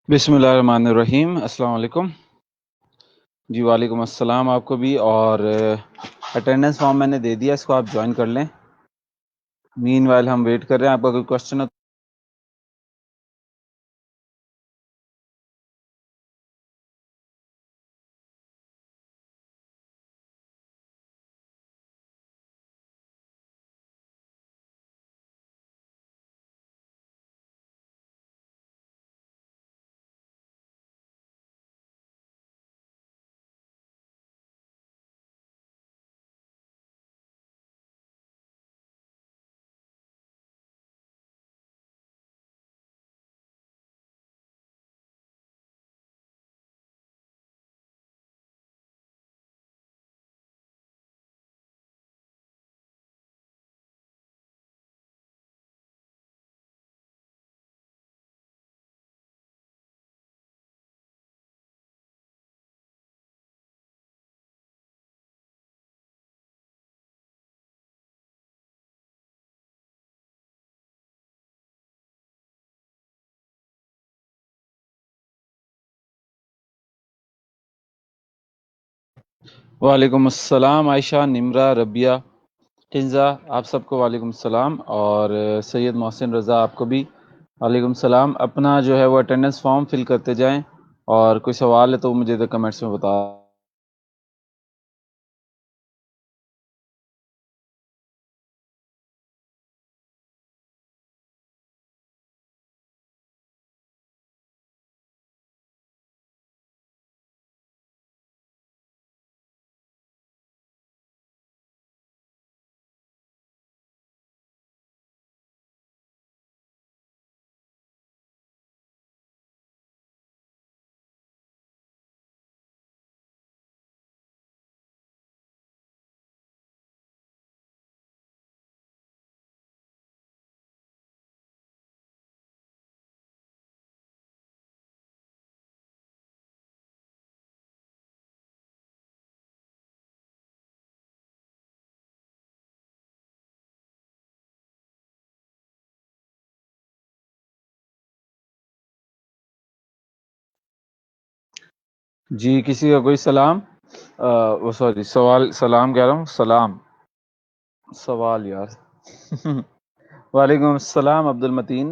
बिस्मिल्लाहिर्रहमानिर्रहीम। अस्सलाम वालेकुम। जी वालेकुम अस्सलाम आपको भी। और अटेंडेंस फॉर्म मैंने दे दिया, इसको आप ज्वाइन कर लें। मीनवाइल हम वेट कर रहे हैं, आपका कोई क्वेश्चन है? वालेकुम अस्सलाम आयशा, निम्रा, रबिया, किंजा, आप सबको वालेकुम सलाम। और सैयद मोहसिन रज़ा आपको भी वालेकुम सलाम। अपना जो है वो अटेंडेंस फॉर्म फिल करते जाएं, और कोई सवाल है तो मुझे तो कमेंट्स में बता। जी, किसी का कोई सलाम, वो सॉरी सवाल, सलाम कह रहा हूँ, सलाम, सवाल यार। वालेकुम अस्सलाम अब्दुल मतीन,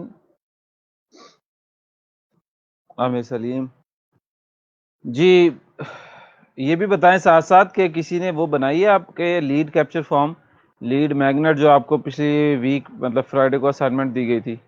आमिर सलीम। जी, ये भी बताएं साथ साथ कि किसी ने वो बनाई है आपके lead capture form, lead magnet, जो आपको पिछली वीक मतलब फ्राइडे को असाइनमेंट दी गई थी?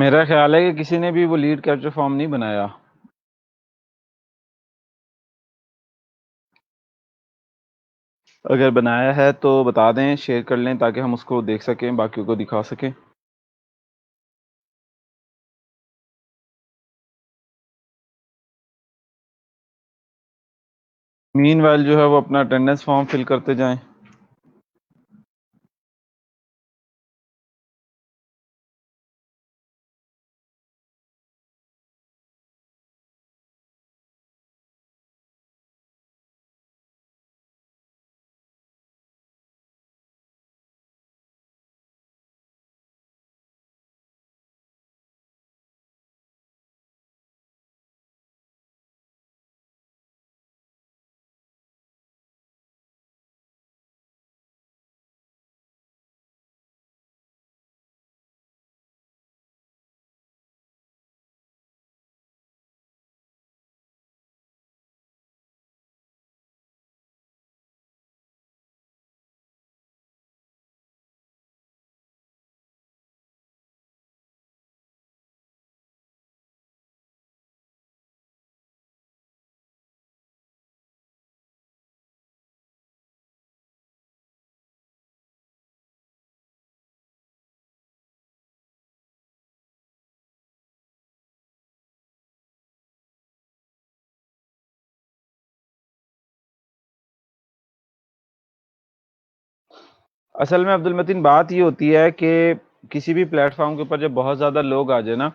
मेरा ख्याल है कि किसी ने भी वो लीड कैप्चर फॉर्म नहीं बनाया। अगर बनाया है तो बता दें, शेयर कर लें ताकि हम उसको देख सकें, बाकियों को दिखा सकें। मीनवाइल जो है वो अपना अटेंडेंस फॉर्म फिल करते जाएं। असल में अब्दुल मतीन बात ये होती है कि किसी भी प्लेटफॉर्म के ऊपर जब बहुत ज़्यादा लोग आ जाए ना,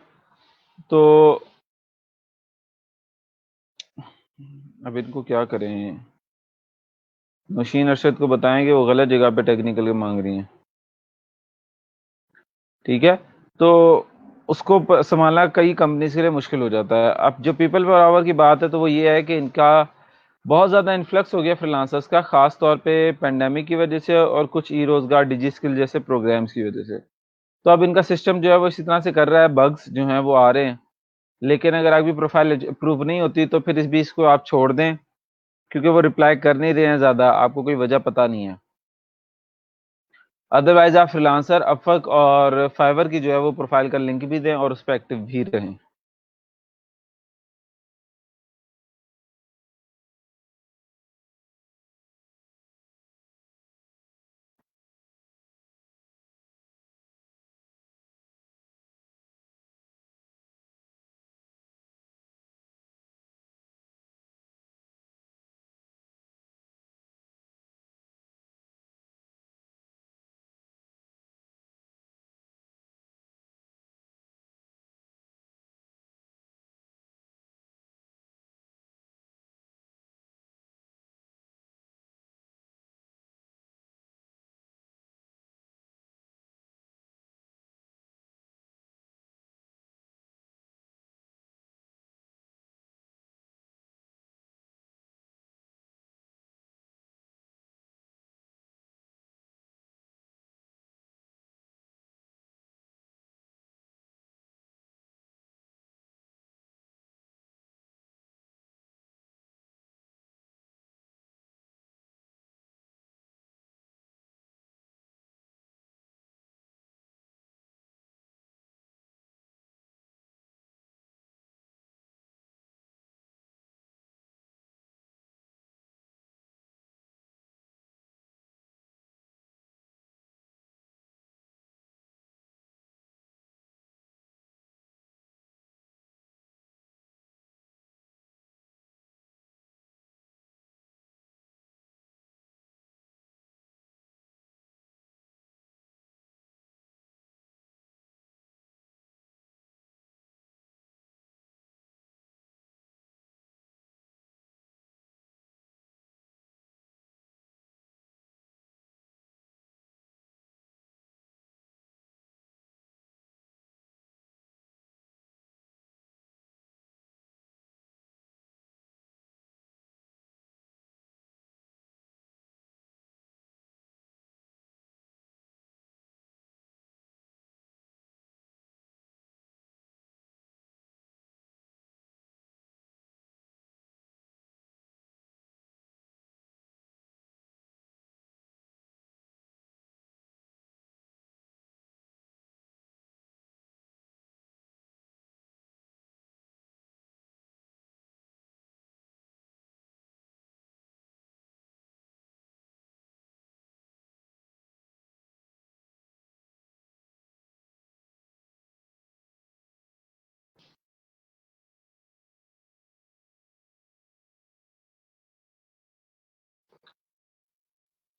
तो अब इनको क्या करें। मशीन अरशद को बताएं कि वो गलत जगह पे टेक्निकल मांग रही हैं। ठीक है, तो उसको संभालना कई कंपनीज के लिए मुश्किल हो जाता है। अब जो पीपल पर आवर की बात है तो वो ये है कि इनका बहुत ज़्यादा इन्फ्लक्स हो गया फ्रीलांसर्स का, ख़ास तौर पे पेंडेमिक की वजह से और कुछ ई रोज़गार डिजी स्किल जैसे प्रोग्राम्स की वजह से। तो अब इनका सिस्टम जो है वो इसी तरह से कर रहा है, बग्स जो हैं वो आ रहे हैं। लेकिन अगर आपकी प्रोफाइल अप्रूव नहीं होती तो फिर इस बीच को आप छोड़ दें, क्योंकि वो रिप्लाई कर नहीं रहे हैं ज़्यादा, आपको कोई वजह पता नहीं है। अदरवाइज़ आप फ्रीलांसर, अपवर्क और फाइवर की जो है वो प्रोफाइल का लिंक भी दें और उस पे एक्टिव भी रहें।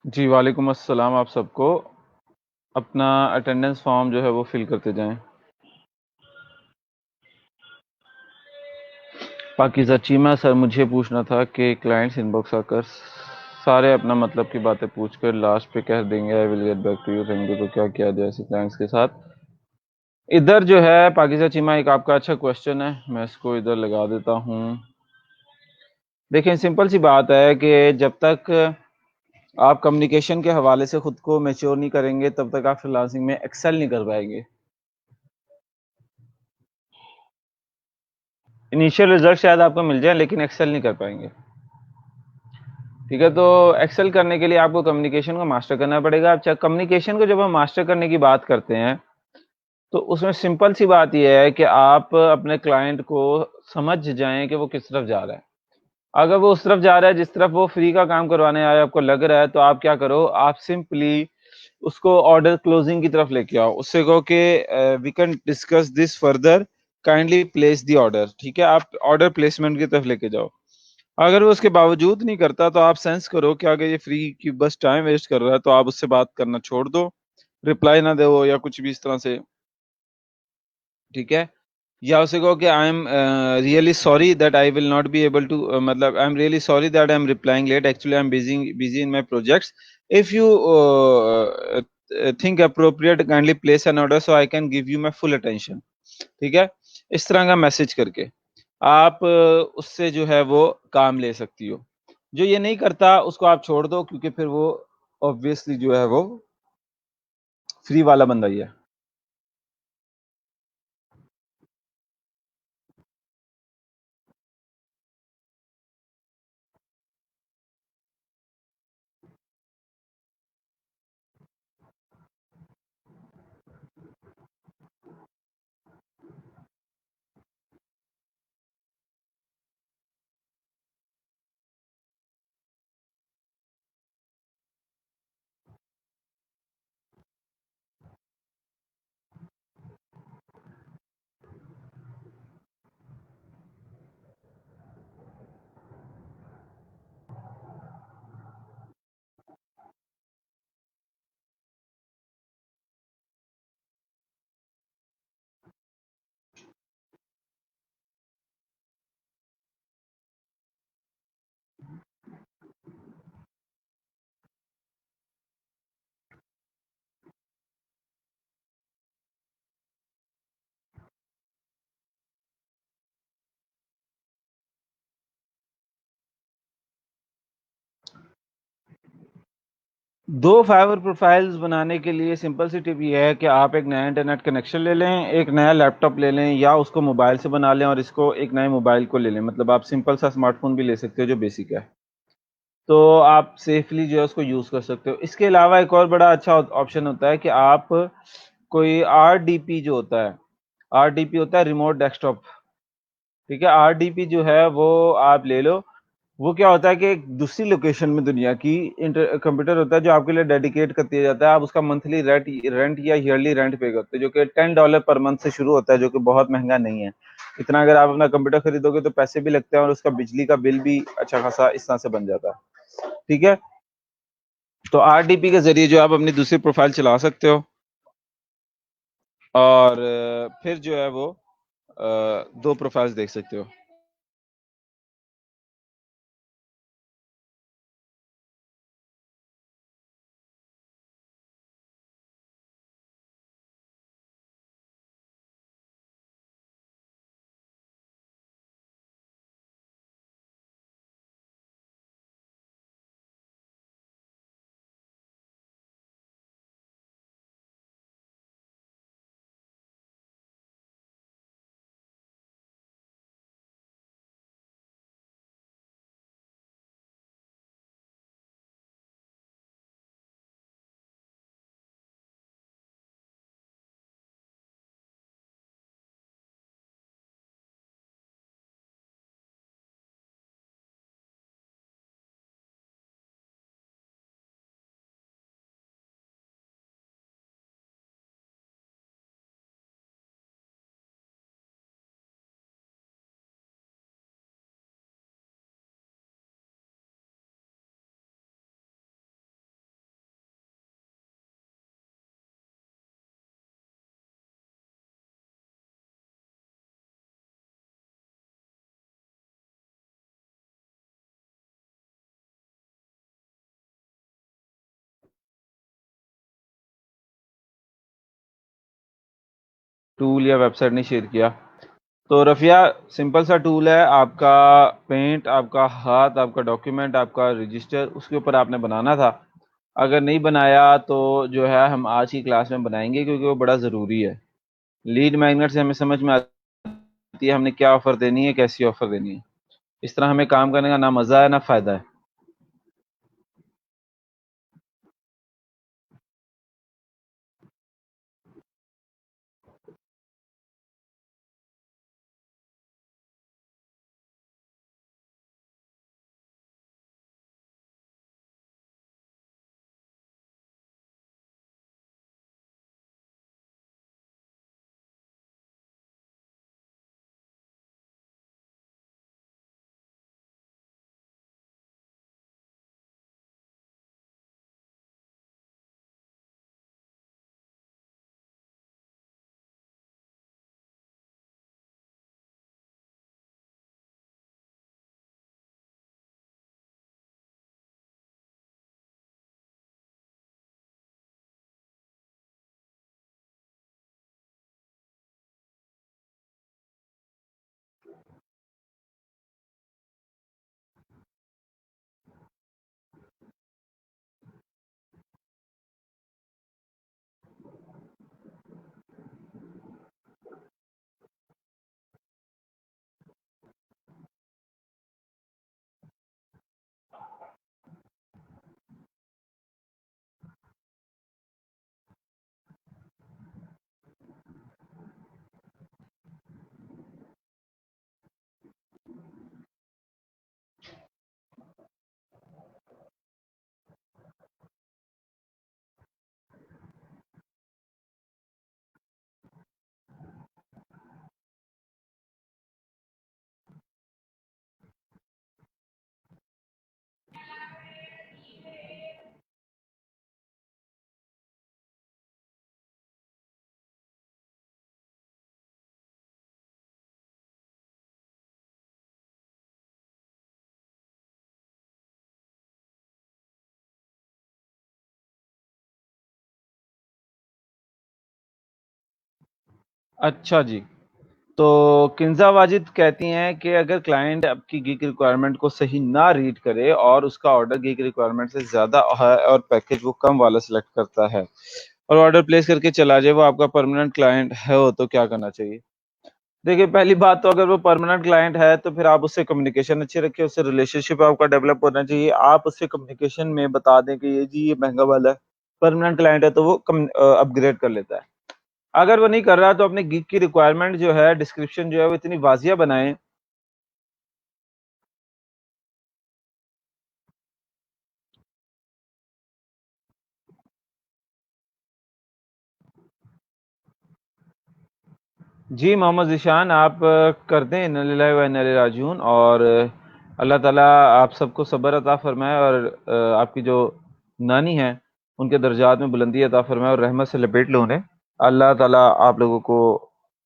जी, वालेकुम अस्सलाम आप सबको। अपना अटेंडेंस फॉर्म जो है वो फिल करते जाएं। पाकीज़ा चीमा सर, मुझे पूछना था कि क्लाइंट्स इनबॉक्स आकर सारे अपना मतलब की बातें पूछकर लास्ट पे कह देंगे I will get back to you, thank you, तो क्या किया जाए ऐसे क्लाइंट्स के साथ। इधर जो है पाकीज़ा चीमा, एक आपका अच्छा क्वेश्चन है, मैं इसको इधर लगा देता हूँ। देखें, सिंपल सी बात है कि जब तक आप कम्युनिकेशन के हवाले से खुद को मैच्योर नहीं करेंगे तब तक आप फ्रीलांसिंग में एक्सेल नहीं कर पाएंगे। इनिशियल रिजल्ट शायद आपको मिल जाए लेकिन एक्सेल नहीं कर पाएंगे। ठीक है, तो एक्सेल करने के लिए आपको कम्युनिकेशन को मास्टर करना पड़ेगा। अब कम्युनिकेशन को जब हम मास्टर करने की बात करते हैं तो उसमें सिंपल सी बात यह है कि आप अपने क्लाइंट को समझ जाएं कि वो किस तरफ जा रहा है। अगर वो उस तरफ जा रहा है जिस तरफ वो फ्री का काम करवाने आया आपको लग रहा है, तो आप क्या करो, आप सिंपली उसको ऑर्डर क्लोजिंग की तरफ लेके आओ। उससे कहो कि we can discuss this further, kindly place the order. ठीक है, आप ऑर्डर प्लेसमेंट की तरफ लेके जाओ। अगर वो उसके बावजूद नहीं करता तो आप सेंस करो कि अगर ये फ्री की बस टाइम वेस्ट कर रहा है, तो आप उससे बात करना छोड़ दो, रिप्लाई ना दो या कुछ भी इस तरह से। ठीक है, या उसे कहो कि I am really sorry that I will not be able to, मतलब I am really sorry that I am replying late, actually I am busy busy in my projects, if you think appropriate kindly place an order so I can give you my full attention. ठीक है, इस तरह का message करके आप उससे जो है वो काम ले सकती हो। जो ये नहीं करता उसको आप छोड़ दो, क्योंकि फिर वो ऑब्वियसली जो है वो फ्री वाला बंदा ही है। 2 फाइवर प्रोफाइल्स बनाने के लिए सिंपल सी टिप ये है कि आप एक नया इंटरनेट कनेक्शन ले लें, एक नया लैपटॉप ले लें, या उसको मोबाइल से बना लें और इसको एक नए मोबाइल को ले लें। मतलब आप सिंपल सा स्मार्टफोन भी ले सकते हो जो बेसिक है, तो आप सेफली जो है उसको यूज़ कर सकते हो। इसके अलावा एक और बड़ा अच्छा ऑप्शन होता है कि आप कोई आरडीपी जो होता है, आरडीपी होता है रिमोट डेस्कटॉप। ठीक है, आरडीपी जो है वो आप ले लो। वो क्या होता है कि एक दूसरी लोकेशन में दुनिया की कंप्यूटर होता है जो आपके लिए डेडिकेट कर दिया जाता है। आप उसका मंथली रेंट रेंट या ईयरली रेंट पे करते हो, जो कि $10 पर मंथ से शुरू होता है, जो कि बहुत महंगा नहीं है। इतना अगर आप अपना कंप्यूटर खरीदोगे तो पैसे भी लगते हैं और उसका बिजली का बिल भी अच्छा खासा इस तरह से बन जाता है। ठीक है, तो आरडीपी के जरिए जो आप अपनी दूसरी प्रोफाइल चला सकते हो और फिर जो है वो 2 प्रोफाइल्स देख सकते हो। टूल या वेबसाइट नहीं शेयर किया। तो रफिया, सिंपल सा टूल है, आपका पेंट, आपका हाथ, आपका डॉक्यूमेंट, आपका रजिस्टर, उसके ऊपर आपने बनाना था। अगर नहीं बनाया तो जो है हम आज की क्लास में बनाएंगे, क्योंकि वो बड़ा ज़रूरी है। लीड मैग्नेट से हमें समझ में आती है हमने क्या ऑफर देनी है, कैसी ऑफर देनी है। इस तरह हमें काम करने का ना मजा है ना फायदा है। अच्छा जी। तो किंजा वाजिद कहती हैं कि अगर क्लाइंट आपकी गिग रिक्वायरमेंट को सही ना रीड करे और उसका ऑर्डर गिग रिक्वायरमेंट से ज़्यादा है और पैकेज वो कम वाला सिलेक्ट करता है और ऑर्डर प्लेस करके चला जाए, वो आपका परमानेंट क्लाइंट है हो तो क्या करना चाहिए? देखिए, पहली बात तो अगर वो परमानेंट क्लाइंट है तो फिर आप उससे कम्युनिकेशन अच्छी रखिए, उससे रिलेशनशिप आपका डेवलप होना चाहिए। आप उससे कम्युनिकेशन में बता दें कि ये जी ये महँगा वाला है, परमानेंट क्लाइंट है तो वो अपग्रेड कर लेता है। अगर वो नहीं कर रहा तो अपने गिग की रिक्वायरमेंट जो है, डिस्क्रिप्शन जो है वो इतनी वाज़िया बनाएँ। जी, मोहम्मद ज़ीशान, आप कर दें इन्ना लिल्लाहि व इन्ना इलैहि राजिऊन। और अल्लाह ताला आप सबको सब्र अता फ़रमाए और आपकी जो नानी हैं, उनके दर्जात में बुलंदी अता फ़रमाए और रहमत से लपेट लो उन्हें। अल्लाह ताला आप लोगों को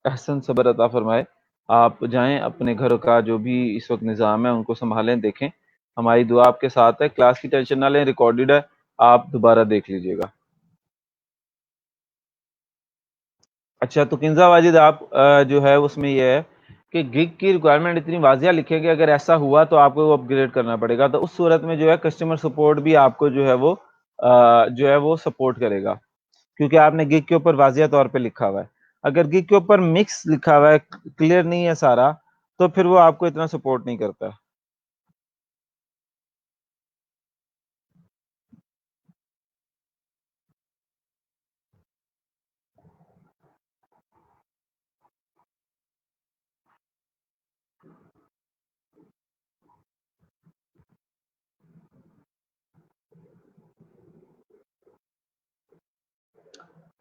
अहसन सब्र अता फ़रमाए। आप जाएँ, अपने घर का जो भी इस वक़्त निज़ाम है, उनको सँभालें, देखें। हमारी दुआ आपके साथ है। क्लास की टेंशन ना लें, रिकॉर्डेड है, आप दोबारा देख लीजिएगा। अच्छा, तो किंज़ा वाजिद, आप जो है उसमें ये है कि गिग की रिक्वायरमेंट इतनी वाज़िया लिखें कि अगर ऐसा हुआ तो आपको वो अपग्रेड करना पड़ेगा। तो उस सूरत में जो है कस्टमर सपोर्ट भी आपको जो है वो सपोर्ट करेगा, क्योंकि आपने गिग के ऊपर वाज़िया तौर पे लिखा हुआ है। अगर गिग के ऊपर मिक्स लिखा हुआ है, क्लियर नहीं है सारा, तो फिर वो आपको इतना सपोर्ट नहीं करता है।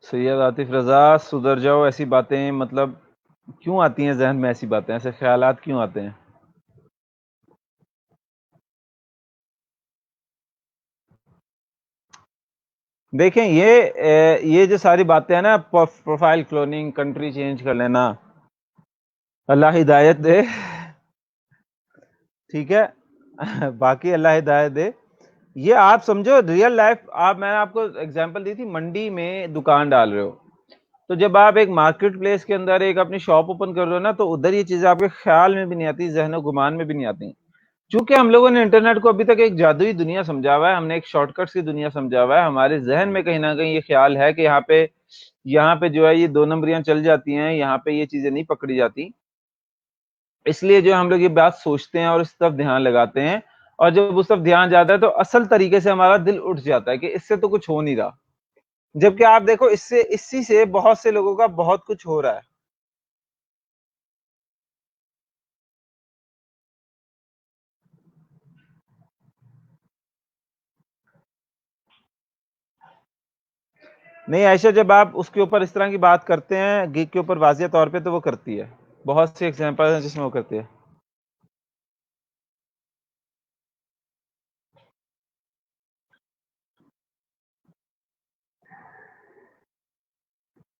सैयद आतिफ रज़ा, सुधर जाओ, ऐसी बातें मतलब क्यों आती हैं ज़हन में, ऐसी बातें, ऐसे ख़यालात क्यों आते हैं? देखें, ये जो सारी बातें हैं ना, प्रोफाइल क्लोनिंग, कंट्री चेंज कर लेना, अल्लाह हिदायत दे। ठीक है। बाकी अल्लाह हिदायत दे। ये आप समझो रियल लाइफ, आप मैंने आपको एग्जांपल दी थी, मंडी में दुकान डाल रहे हो, तो जब आप एक मार्केट प्लेस के अंदर एक अपनी शॉप ओपन कर रहे हो ना, तो उधर ये चीज़ें आपके ख़्याल में भी नहीं आती, ज़हन-ओ-गुमान में भी नहीं आती। चूँकि हम लोगों ने इंटरनेट को अभी तक एक जादुई दुनिया समझा हुआ है, हमने एक शॉर्टकट्स की दुनिया समझा हुआ है, हमारे ज़हन में कहीं न कहीं ये ख़्याल है कि यहाँ पे जो है ये 2 नंबरियाँ चल जाती हैं, यहाँ पे ये चीज़ें नहीं पकड़ी जाती। इसलिए जो हम लोग ये बात सोचते हैं और इस तरफ ध्यान लगाते हैं और जब उस तरफ ध्यान जाता है तो असल तरीके से हमारा दिल उठ जाता है कि इससे तो कुछ हो नहीं रहा। जबकि आप देखो इसी से बहुत से लोगों का बहुत कुछ हो रहा है। नहीं आयशा, जब आप उसके ऊपर इस तरह की बात करते हैं गिग के ऊपर वाज़िया तौर पे, तो वो करती है। बहुत से एग्ज़ाम्पल हैं जिसमें वो करती है।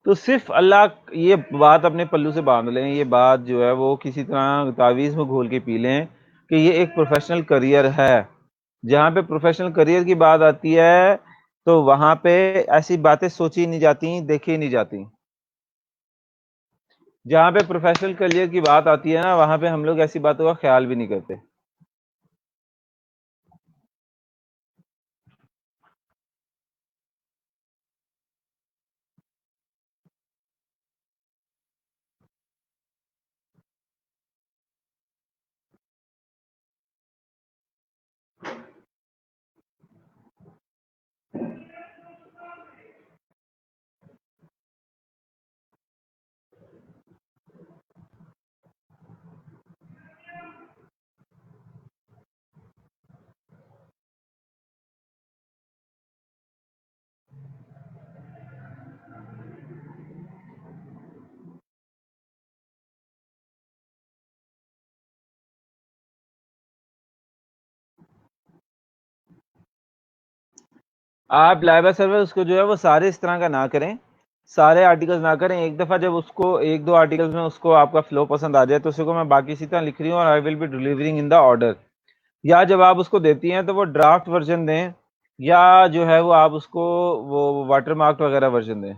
तो सिर्फ़ अल्लाह, ये बात अपने पल्लू से बाँध लें, ये बात जो है वो किसी तरह तावीज़ में घोल के पी लें कि ये एक प्रोफ़ेशनल करियर है। जहाँ पे प्रोफ़ेशनल करियर की बात आती है, तो वहाँ पे ऐसी बातें सोची नहीं जाती, देखी नहीं जाती। जहाँ पे प्रोफ़ेशनल करियर की बात आती है ना, वहाँ पे हम लोग ऐसी बातों का ख़्याल भी नहीं करते। आप लाइव सर्वर उसको जो है वो सारे इस तरह का ना करें, सारे आर्टिकल्स ना करें। एक दफ़ा जब उसको 1-2 आर्टिकल्स में उसको आपका फ्लो पसंद आ जाए, तो उसको मैं बाकी इसी तरह लिख रही हूँ और I will be delivering in the order. या जब आप उसको देती हैं तो वो ड्राफ्ट वर्ज़न दें, या जो है वो आप उसको वो वाटरमार्क वगैरह वर्ज़न दें।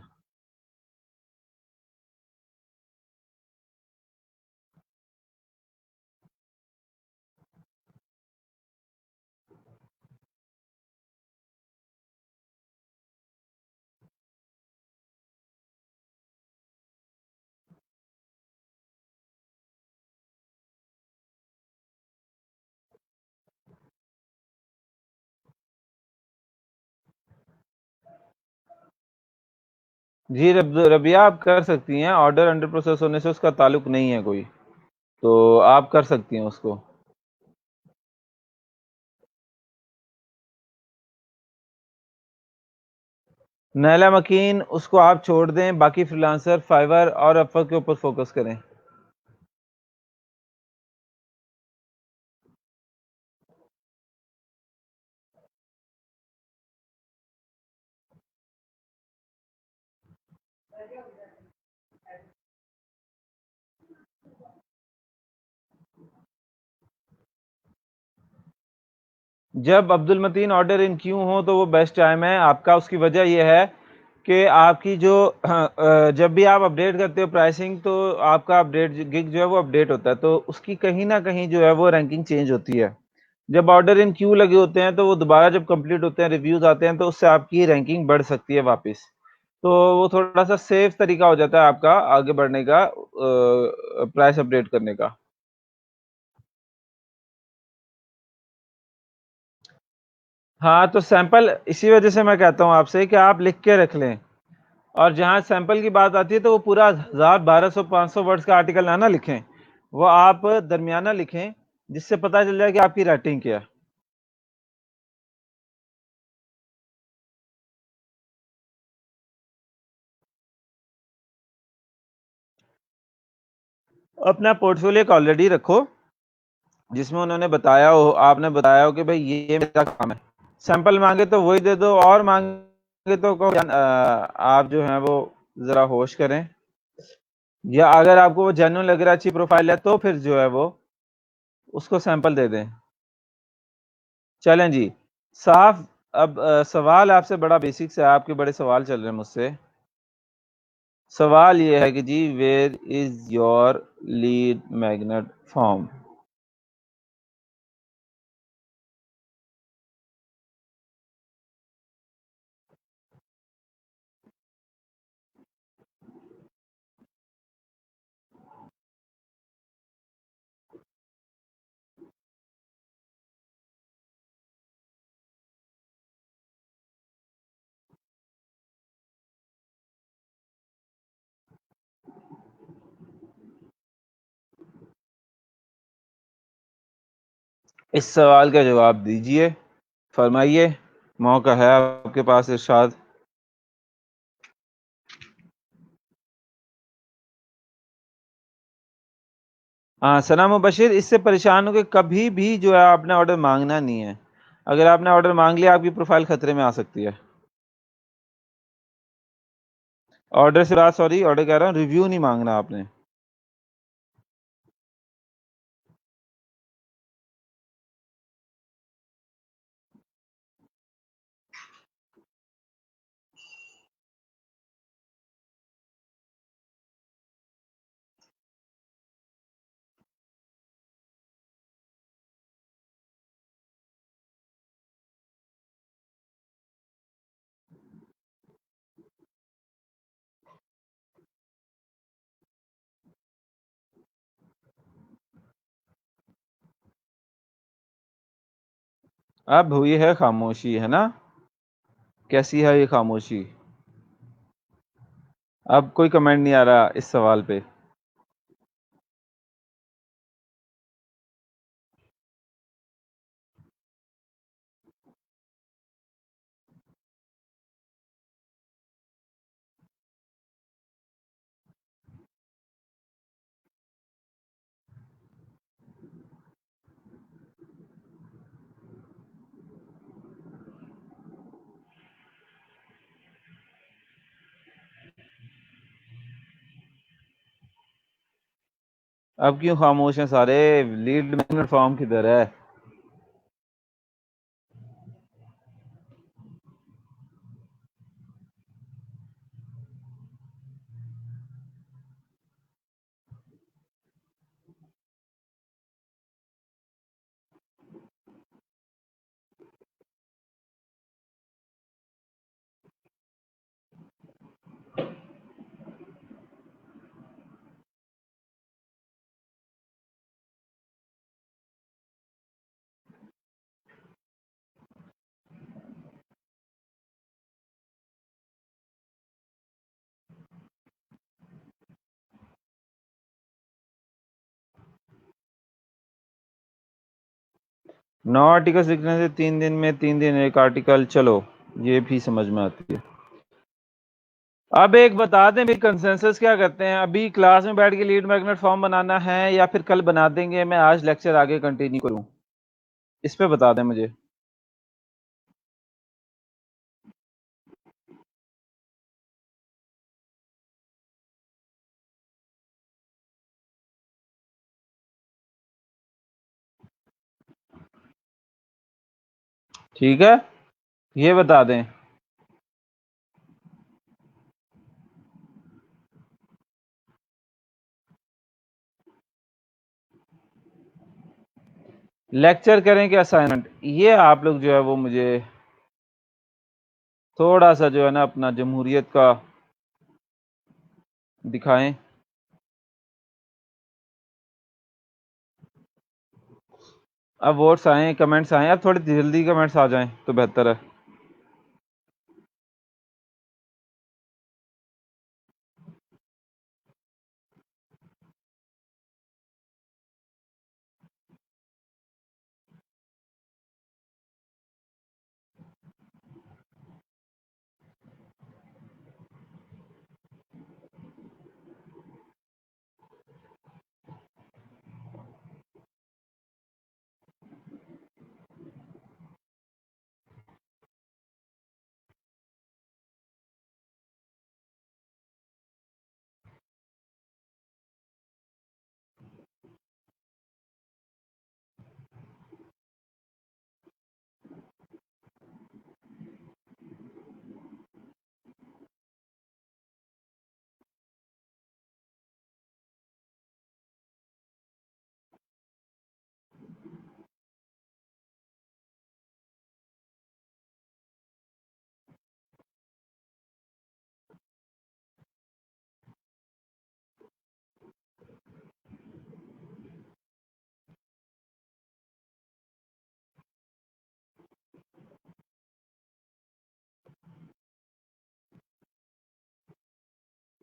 जी, रबिया, आप कर सकती हैं, ऑर्डर अंडर प्रोसेस होने से उसका ताल्लुक नहीं है कोई, तो आप कर सकती हैं उसको। नैला मकीन उसको आप छोड़ दें, बाकी फ्रीलांसर, फाइवर और अपवर्क के ऊपर फ़ोकस करें। जब Abdul Mateen order in queue हो तो वो बेस्ट टाइम है आपका। उसकी वजह ये है कि आपकी जो जब भी आप अपडेट करते हो प्राइसिंग, तो आपका अपडेट गिग जो है वो अपडेट होता है, तो उसकी कहीं ना कहीं जो है वो रैंकिंग चेंज होती है। जब ऑर्डर इन क्यू लगे होते हैं तो वो दोबारा जब कंप्लीट होते हैं, रिव्यूज आते हैं, तो उससे आपकी रैंकिंग बढ़ सकती है वापस। तो वो थोड़ा सा सेफ तरीका हो जाता है आपका आगे बढ़ने का, प्राइस अपडेट करने का। हाँ, तो सैंपल इसी वजह से मैं कहता हूँ आपसे कि आप लिख के रख लें, और जहाँ सैंपल की बात आती है तो वो पूरा 1000, 1200, 500 वर्ड्स का आर्टिकल ना लिखें, वो आप दरमियाना लिखें, जिससे पता चल जाए कि आपकी राइटिंग क्या है। अपना पोर्टफोलियो ऑलरेडी रखो, जिसमें उन्होंने बताया हो, आपने बताया हो कि भाई ये मेरा काम है। सैंपल मांगे तो वही दे दो, और मांगे तो कहो आप जो है वो जरा होश करें, या अगर आपको वो जेन्युइन लग रहा है, अच्छी प्रोफाइल है, तो फिर जो है वो उसको सैंपल दे दें। चलें जी, साफ। अब सवाल आपसे बड़ा बेसिक से, आपके बड़े सवाल चल रहे हैं मुझसे। सवाल ये है कि जी where is your lead magnet form. इस सवाल का जवाब दीजिए, फरमाइए, मौका है आपके पास इरशाद। हाँ सना मुबशिर, इससे परेशान हो के कभी भी जो है आपने ऑर्डर मांगना नहीं है। अगर आपने ऑर्डर मांग लिया आपकी प्रोफाइल खतरे में आ सकती है। ऑर्डर से बात, सॉरी ऑर्डर कह रहा हूँ, रिव्यू नहीं मांगना आपने। अब हुई है खामोशी, है ना? कैसी है ये खामोशी? अब कोई कमेंट नहीं आ रहा इस सवाल पे। अब क्यों खामोश हैं सारे? लीड मैग्नेट फॉर्म किधर है? नौ आर्टिकल्स लिखने से 3 दिन में 3 दिन एक आर्टिकल, चलो ये भी समझ में आती है। अब एक बता दें भी, कंसेंसस क्या करते हैं? अभी क्लास में बैठ के लीड मैग्नेट फॉर्म बनाना है या फिर कल बना देंगे? मैं आज लेक्चर आगे कंटिन्यू करूं, इस पे बता दें मुझे। ठीक है, ये बता दें। लेक्चर करें कि असाइनमेंट? ये आप लोग जो है वो मुझे थोड़ा सा जो है ना अपना जमहूरियत का दिखाएं। अब वोट्स आए, कमेंट्स आए, अब थोड़ी जल्दी कमेंट्स आ जाएं तो बेहतर है।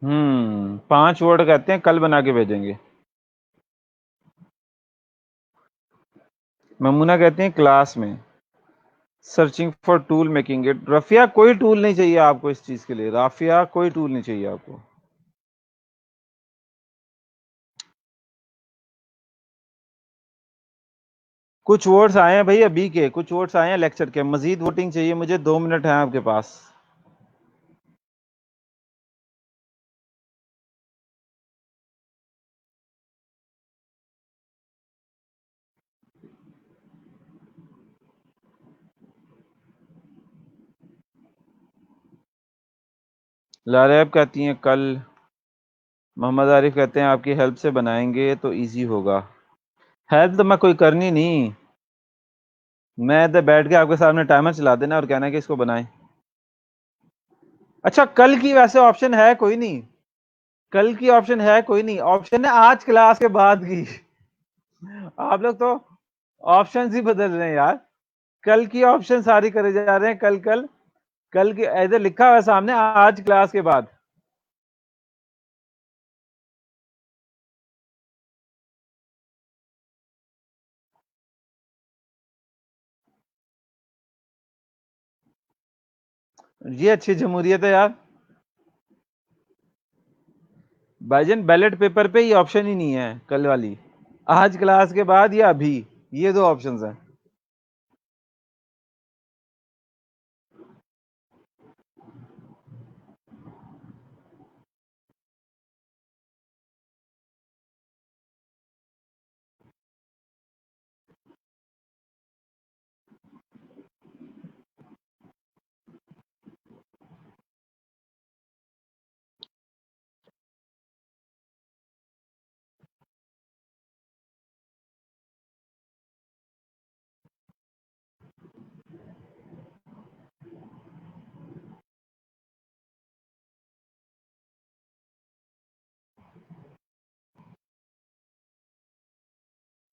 5 वर्ड कहते हैं, कल बना के भेजेंगे। ममूना कहते हैं क्लास में। Searching for tool making it. Rafia कोई टूल नहीं चाहिए आपको इस चीज के लिए, राफिया कोई टूल नहीं चाहिए आपको। कुछ वोट्स आए हैं भैया बी के, कुछ वोट्स आए हैं लेक्चर के, मजीद वोटिंग चाहिए मुझे, 2 मिनट है आपके पास। लारेब कहती हैं कल। मोहम्मद आरिफ कहते हैं आपकी हेल्प से बनाएंगे तो इजी होगा। हेल्प तो मैं कोई करनी नहीं, मैं इधर बैठ के आपके सामने टाइमर चला देना और कहना है कि इसको बनाएं। अच्छा कल की वैसे ऑप्शन है कोई नहीं, कल की ऑप्शन है कोई नहीं, ऑप्शन है आज क्लास के बाद की। आप लोग तो ऑप्शन ही बदल रहे हैं यार। कल की ऑप्शन सारी करे जा रहे हैं, कल कल। कल की इधर लिखा हुआ है सामने आज क्लास के बाद। ये अच्छी जमहूरियत है यार। भाईजान बैलेट पेपर पे ये ऑप्शन ही नहीं है कल वाली, आज क्लास के बाद या अभी, ये दो ऑप्शंस हैं।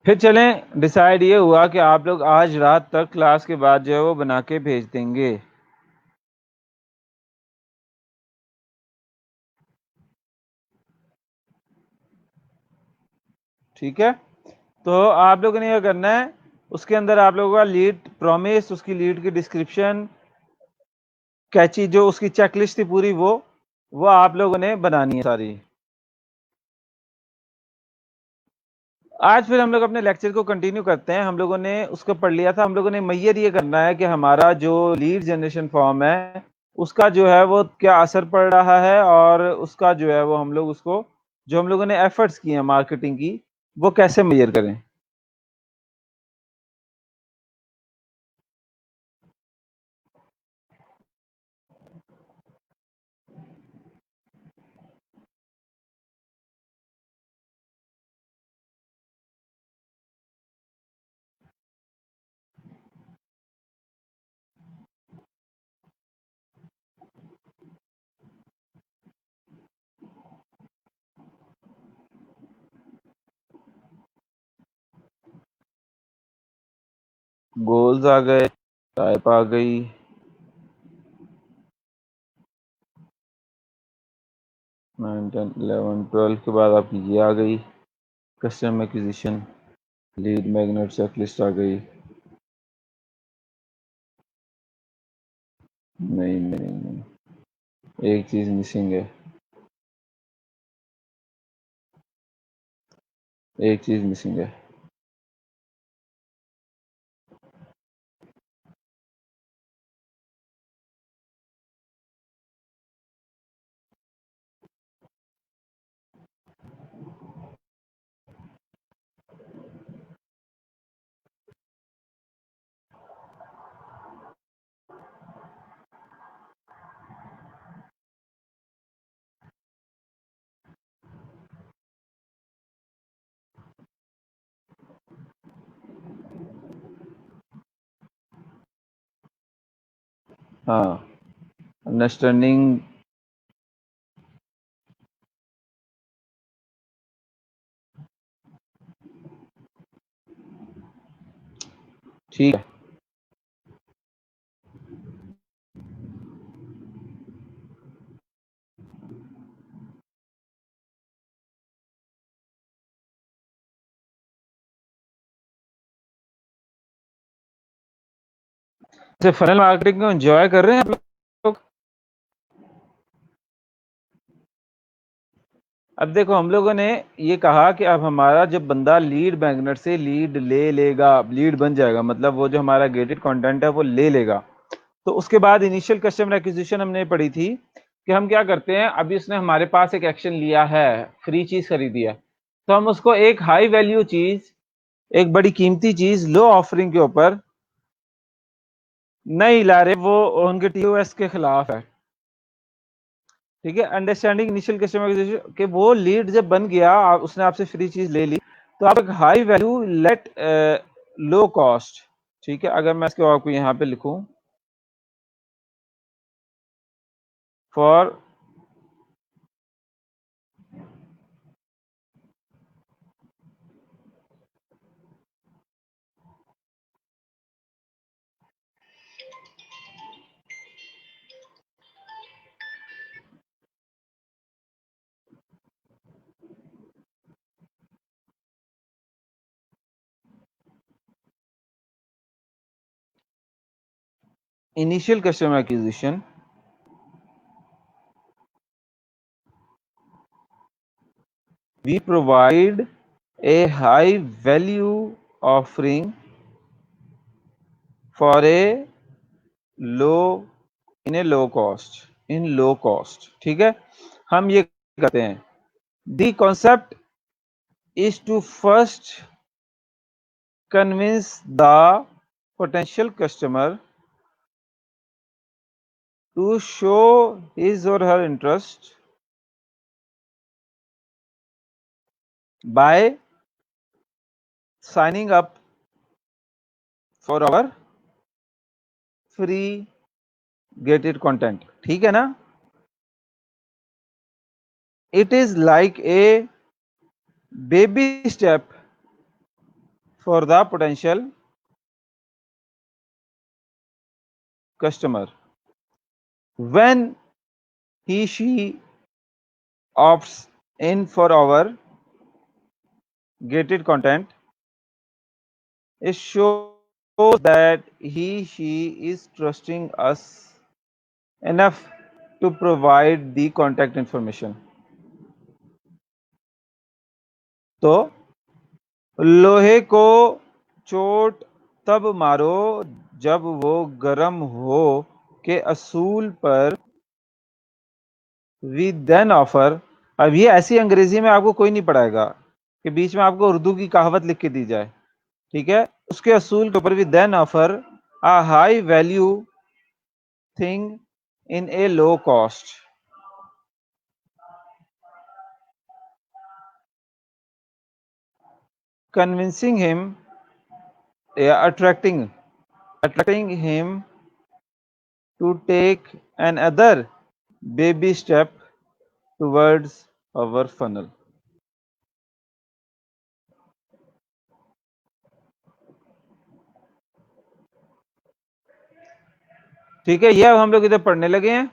फिर चलें, डिसाइड ये हुआ कि आप लोग आज रात तक क्लास के बाद जो है वो बना के भेज देंगे। ठीक है, तो आप लोगों ने क्या करना है, उसके अंदर आप लोगों का लीड प्रॉमिस, उसकी लीड की डिस्क्रिप्शन, कैची जो उसकी चेकलिस्ट थी पूरी, वो आप लोगों ने बनानी है सारी। आज फिर हम लोग अपने लेक्चर को कंटिन्यू करते हैं। हम लोगों ने उसको पढ़ लिया था, हम लोगों ने मैयर ये करना है कि हमारा जो लीड जनरेशन फॉर्म है उसका जो है वो क्या असर पड़ रहा है, और उसका जो है वो हम लोग उसको, जो हम लोगों ने एफर्ट्स किए हैं मार्केटिंग की, वो कैसे मैयर करें। गोल्स आ गए, टाइप आ गई, 9 10 11 12 के बाद आपकी ये आ गई, customer acquisition, lead magnet checklist आ गई। नहीं नहीं नहीं, एक चीज मिसिंग है, एक चीज मिसिंग है। हाँ, अंडरस्टैंडिंग। ठीक है, से फनल मार्केटिंग को एंजॉय कर रहे हैं आप लोग? अब देखो, हम लोगों ने ये कहा कि अब हमारा जब बंदा लीड मैग्नेट से लीड ले लेगा, लीड बन जाएगा, मतलब वो जो हमारा गेटेड कंटेंट है वो ले लेगा, तो उसके बाद इनिशियल कस्टमर एक्विजिशन हमने पढ़ी थी कि हम क्या करते हैं। अभी उसने हमारे पास एक एक्शन लिया है, फ्री चीज खरीदी है, तो हम उसको एक हाई वैल्यू चीज, एक बड़ी कीमती चीज लो ऑफरिंग के ऊपर नहीं ला रहे, वो उनके टीओएस के खिलाफ है। ठीक है, अंडरस्टैंडिंग इनिशियल कस्टमर एक्विजिशन कि वो लीड जब बन गया, उसने आपसे फ्री चीज ले ली, तो आप एक high value let low cost. ठीक है, अगर मैं इसको आपको यहाँ पे लिखूं, for initial customer acquisition, we provide a high value offering for a low in a low cost, in low cost। ठीक है, हम ये करते हैं। The concept is to first convince the potential customer to show his or her interest by signing up for our free gated content। ठीक है ना? It is like a baby step for the potential customer. When she opts in for our gated content, it shows that she is trusting us enough to provide the contact information। तो लोहे को चोट तब मारो जब वो गर्म हो के असूल पर वी देन ऑफर। अब ये ऐसी अंग्रेजी में आपको कोई नहीं पढ़ाएगा कि बीच में आपको उर्दू की कहावत लिख के दी जाए। ठीक है, उसके असूल के ऊपर we then offer a high value thing in a low cost. Convincing him या attracting him to take another baby step towards our funnel। ठीक है, ये अब हम लोग इधर पढ़ने लगे हैं।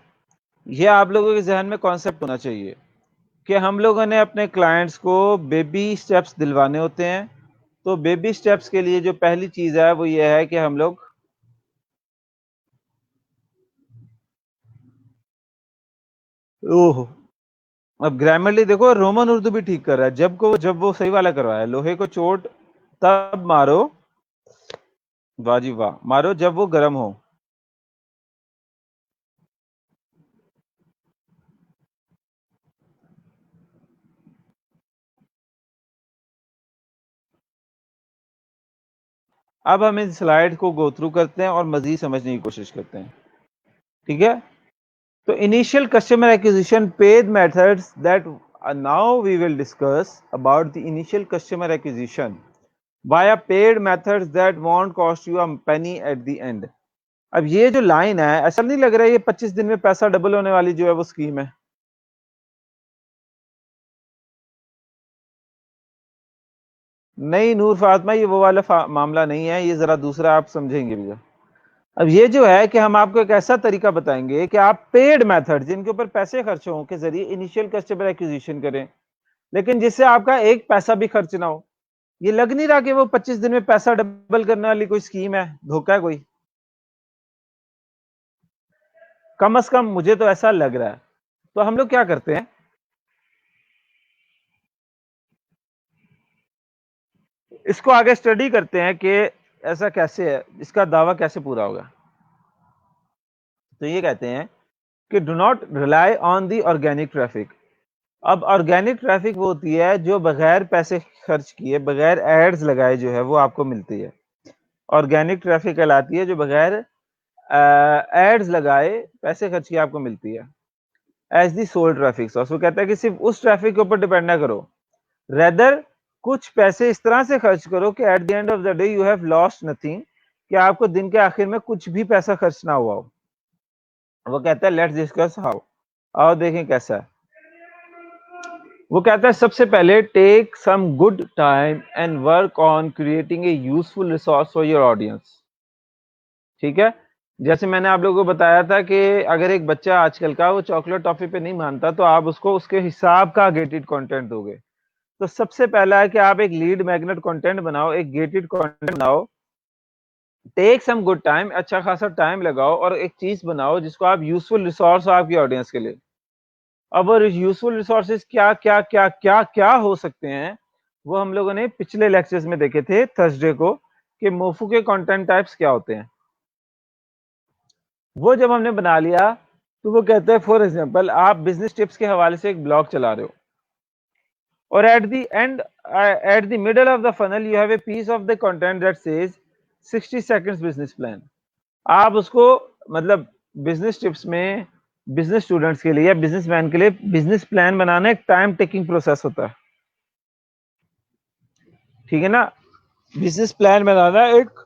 ये आप लोगों के जहन में कॉन्सेप्ट होना चाहिए कि हम लोगों ने अपने क्लाइंट्स को बेबी स्टेप्स दिलवाने होते हैं। तो बेबी स्टेप्स के लिए जो पहली चीज है वो ये है कि हम लोग ओह, अब ग्रामरली देखो, रोमन उर्दू भी ठीक कर रहा है। जब वो सही वाला करवाया, लोहे को चोट तब मारो, वाह जी वाह, मारो जब वो गर्म हो। अब हम इस स्लाइड को गो थ्रू करते हैं और मजीद समझने की कोशिश करते हैं। ठीक है, तो initial customer acquisition paid methods that now we will discuss about the initial customer acquisition via paid methods that won't cost you a penny at the end। अब ये जो लाइन है, ऐसा नहीं लग रहा है ये 25 दिन में पैसा डबल होने वाली जो है वो स्कीम है? नहीं नूर फातिमा, ये वो वाला मामला नहीं है, ये जरा दूसरा आप समझेंगे भैया। अब ये जो है कि हम आपको एक ऐसा तरीका बताएंगे कि आप पेड मेथड जिनके ऊपर पैसे खर्च हों के जरिए इनिशियल कस्टमर एक्विजिशन करें, लेकिन जिससे आपका एक पैसा भी खर्च ना हो। ये लग नहीं रहा कि वो 25 दिन में पैसा डबल करने वाली कोई स्कीम है, धोखा है कोई? कम से कम मुझे तो ऐसा लग रहा है। तो हम लोग क्या करते हैं, इसको आगे स्टडी करते हैं कि ऐसा कैसे है, इसका दावा कैसे पूरा होगा। तो ये कहते हैं कि do not rely on the organic traffic. अब ऑर्गेनिक ट्रैफिक वो होती है जो बगैर पैसे खर्च किए, बगैर एड्स लगाए जो है वो आपको मिलती है। ऑर्गेनिक ट्रैफिक कहलाती है जो बगैर एड्स लगाए, पैसे खर्च किए आपको मिलती है। As the sole traffic source, वो कहता है कि सिर्फ उस ट्रैफिक के ऊपर डिपेंड ना करो, रेदर कुछ पैसे इस तरह से खर्च करो कि eight the end of the day you have lost nothing, कि आपको दिन के आखिर में कुछ भी पैसा खर्च ना हुआ हो। वो कहता है लेट्स डिस्कस हाउ। आओ देखें कैसा है। वो कहता है सबसे पहले take some good time and work on creating a useful resource for your audience. ठीक है, जैसे मैंने आप लोगों को बताया था कि अगर एक बच्चा आजकल का वो चॉकलेट टॉफी पे नहीं मानता तो आप उसको उसके हिसाब का गेटेड कंटेंट दोगे। तो सबसे पहला है कि आप एक लीड मैग्नेट कंटेंट बनाओ, एक गेटेड कंटेंट बनाओ। टेक सम गुड टाइम, अच्छा खासा टाइम लगाओ और एक चीज बनाओ जिसको आप यूजफुल रिसोर्स हो आपकी ऑडियंस के लिए। अब और यूजफुल रिसोर्सेज क्या क्या क्या क्या क्या हो सकते हैं, वो हम लोगों ने पिछले लेक्चर्स में देखे थे थर्सडे को, कि मोफू के कंटेंट टाइप्स क्या होते हैं। वो जब हमने बना लिया तो वो कहते हैं फॉर एग्जांपल आप बिजनेस टिप्स के हवाले से एक ब्लॉग चला रहे हो और at the end, at the middle of the funnel you have a piece of the content that says 60 seconds business plan. आप उसको, मतलब बिजनेस टिप्स में बिजनेस स्टूडेंट्स के लिए या बिजनेसमैन के लिए बिजनेस प्लान बनाना एक टाइम टेकिंग प्रोसेस होता है, ठीक है ना। बिजनेस प्लान बनाना एक,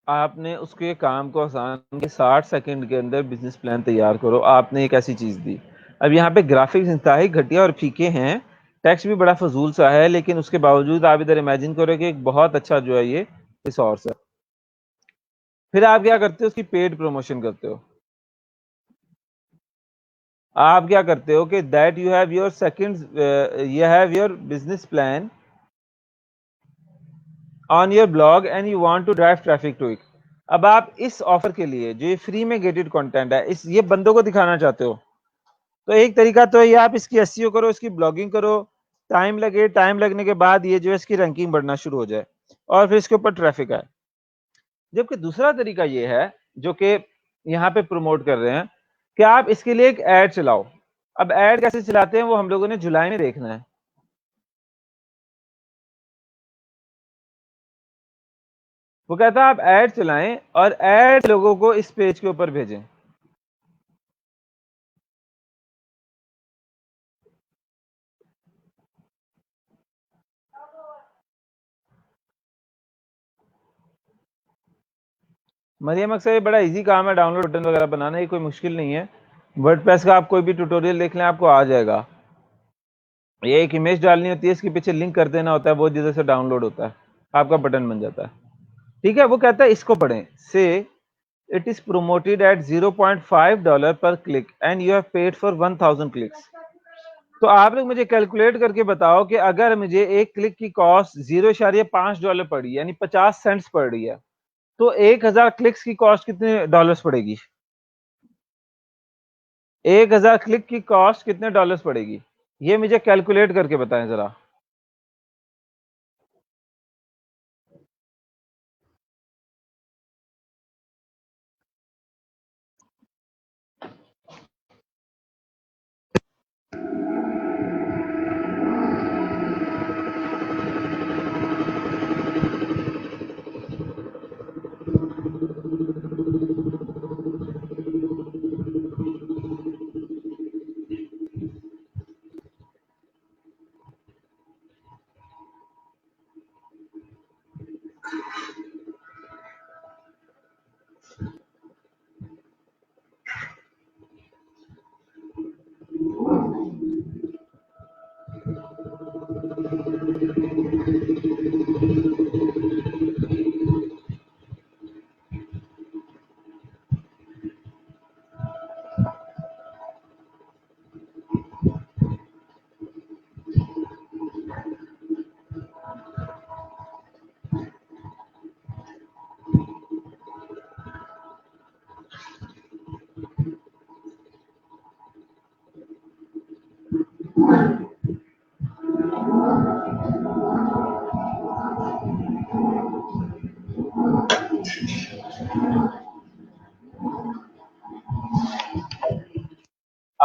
आपने उसके काम को आसान के 60 सेकंड के अंदर बिजनेस प्लान तैयार करो, आपने एक ऐसी चीज दी। अब यहाँ पे ग्राफिक्स इंतहाई घटिया और फीके हैं, टेक्स्ट भी बड़ा फजूल सा है, लेकिन उसके बावजूद आप इधर इमेजिन करो कि एक बहुत अच्छा जो है ये रिसोर्स है। फिर आप क्या करते हो, उसकी पेड प्रमोशन करते हो। आप क्या करते हो कि that you have your second, you have your business plan on your blog and you want to drive traffic to it. अब आप इस ऑफर के लिए जो ये फ्री में गेटेड कंटेंट है, इस ये बंदों को दिखाना चाहते हो, तो एक तरीका तो ये आप इसकी एसईओ करो, इसकी ब्लॉगिंग करो, टाइम लगे, टाइम लगने के बाद ये जो है इसकी रैंकिंग बढ़ना शुरू हो जाए और फिर इसके ऊपर ट्रैफिक आए। जबकि दूसरा तरीका ये है जो कि यहाँ पे प्रमोट कर रहे हैं कि आप इसके लिए एक एड चलाओ। अब एड कैसे चलाते हैं वो हम लोगों ने जुलाई में देखना है। वो कहता है आप ऐड चलाएं और ऐड लोगों को इस पेज के ऊपर भेजें। मरियम अक्सर ये बड़ा इजी काम है, डाउनलोड बटन वगैरह बनाना, ये कोई मुश्किल नहीं है। वर्डप्रेस का आप कोई भी ट्यूटोरियल देख लें आपको आ जाएगा। ये एक इमेज डालनी होती है, इसके पीछे लिंक कर देना होता है, बहुत जल्दी से डाउनलोड होता है, आपका बटन बन जाता है। ठीक है, वो कहता है इसको पढ़ें। से इट इज प्रोमोटेड एट $0.5 पर click and you have paid for 1000 clicks. तो आप लोग मुझे कैलकुलेट करके बताओ कि अगर मुझे एक क्लिक की कॉस्ट $0.5 पड़ी, यानी 50 सेंट्स पड़ रही है, तो 1000 क्लिक्स की कॉस्ट कितने डॉलर्स पड़ेगी? 1000 क्लिक की कॉस्ट कितने डॉलर्स पड़ेगी? ये मुझे कैलकुलेट करके बताएं जरा।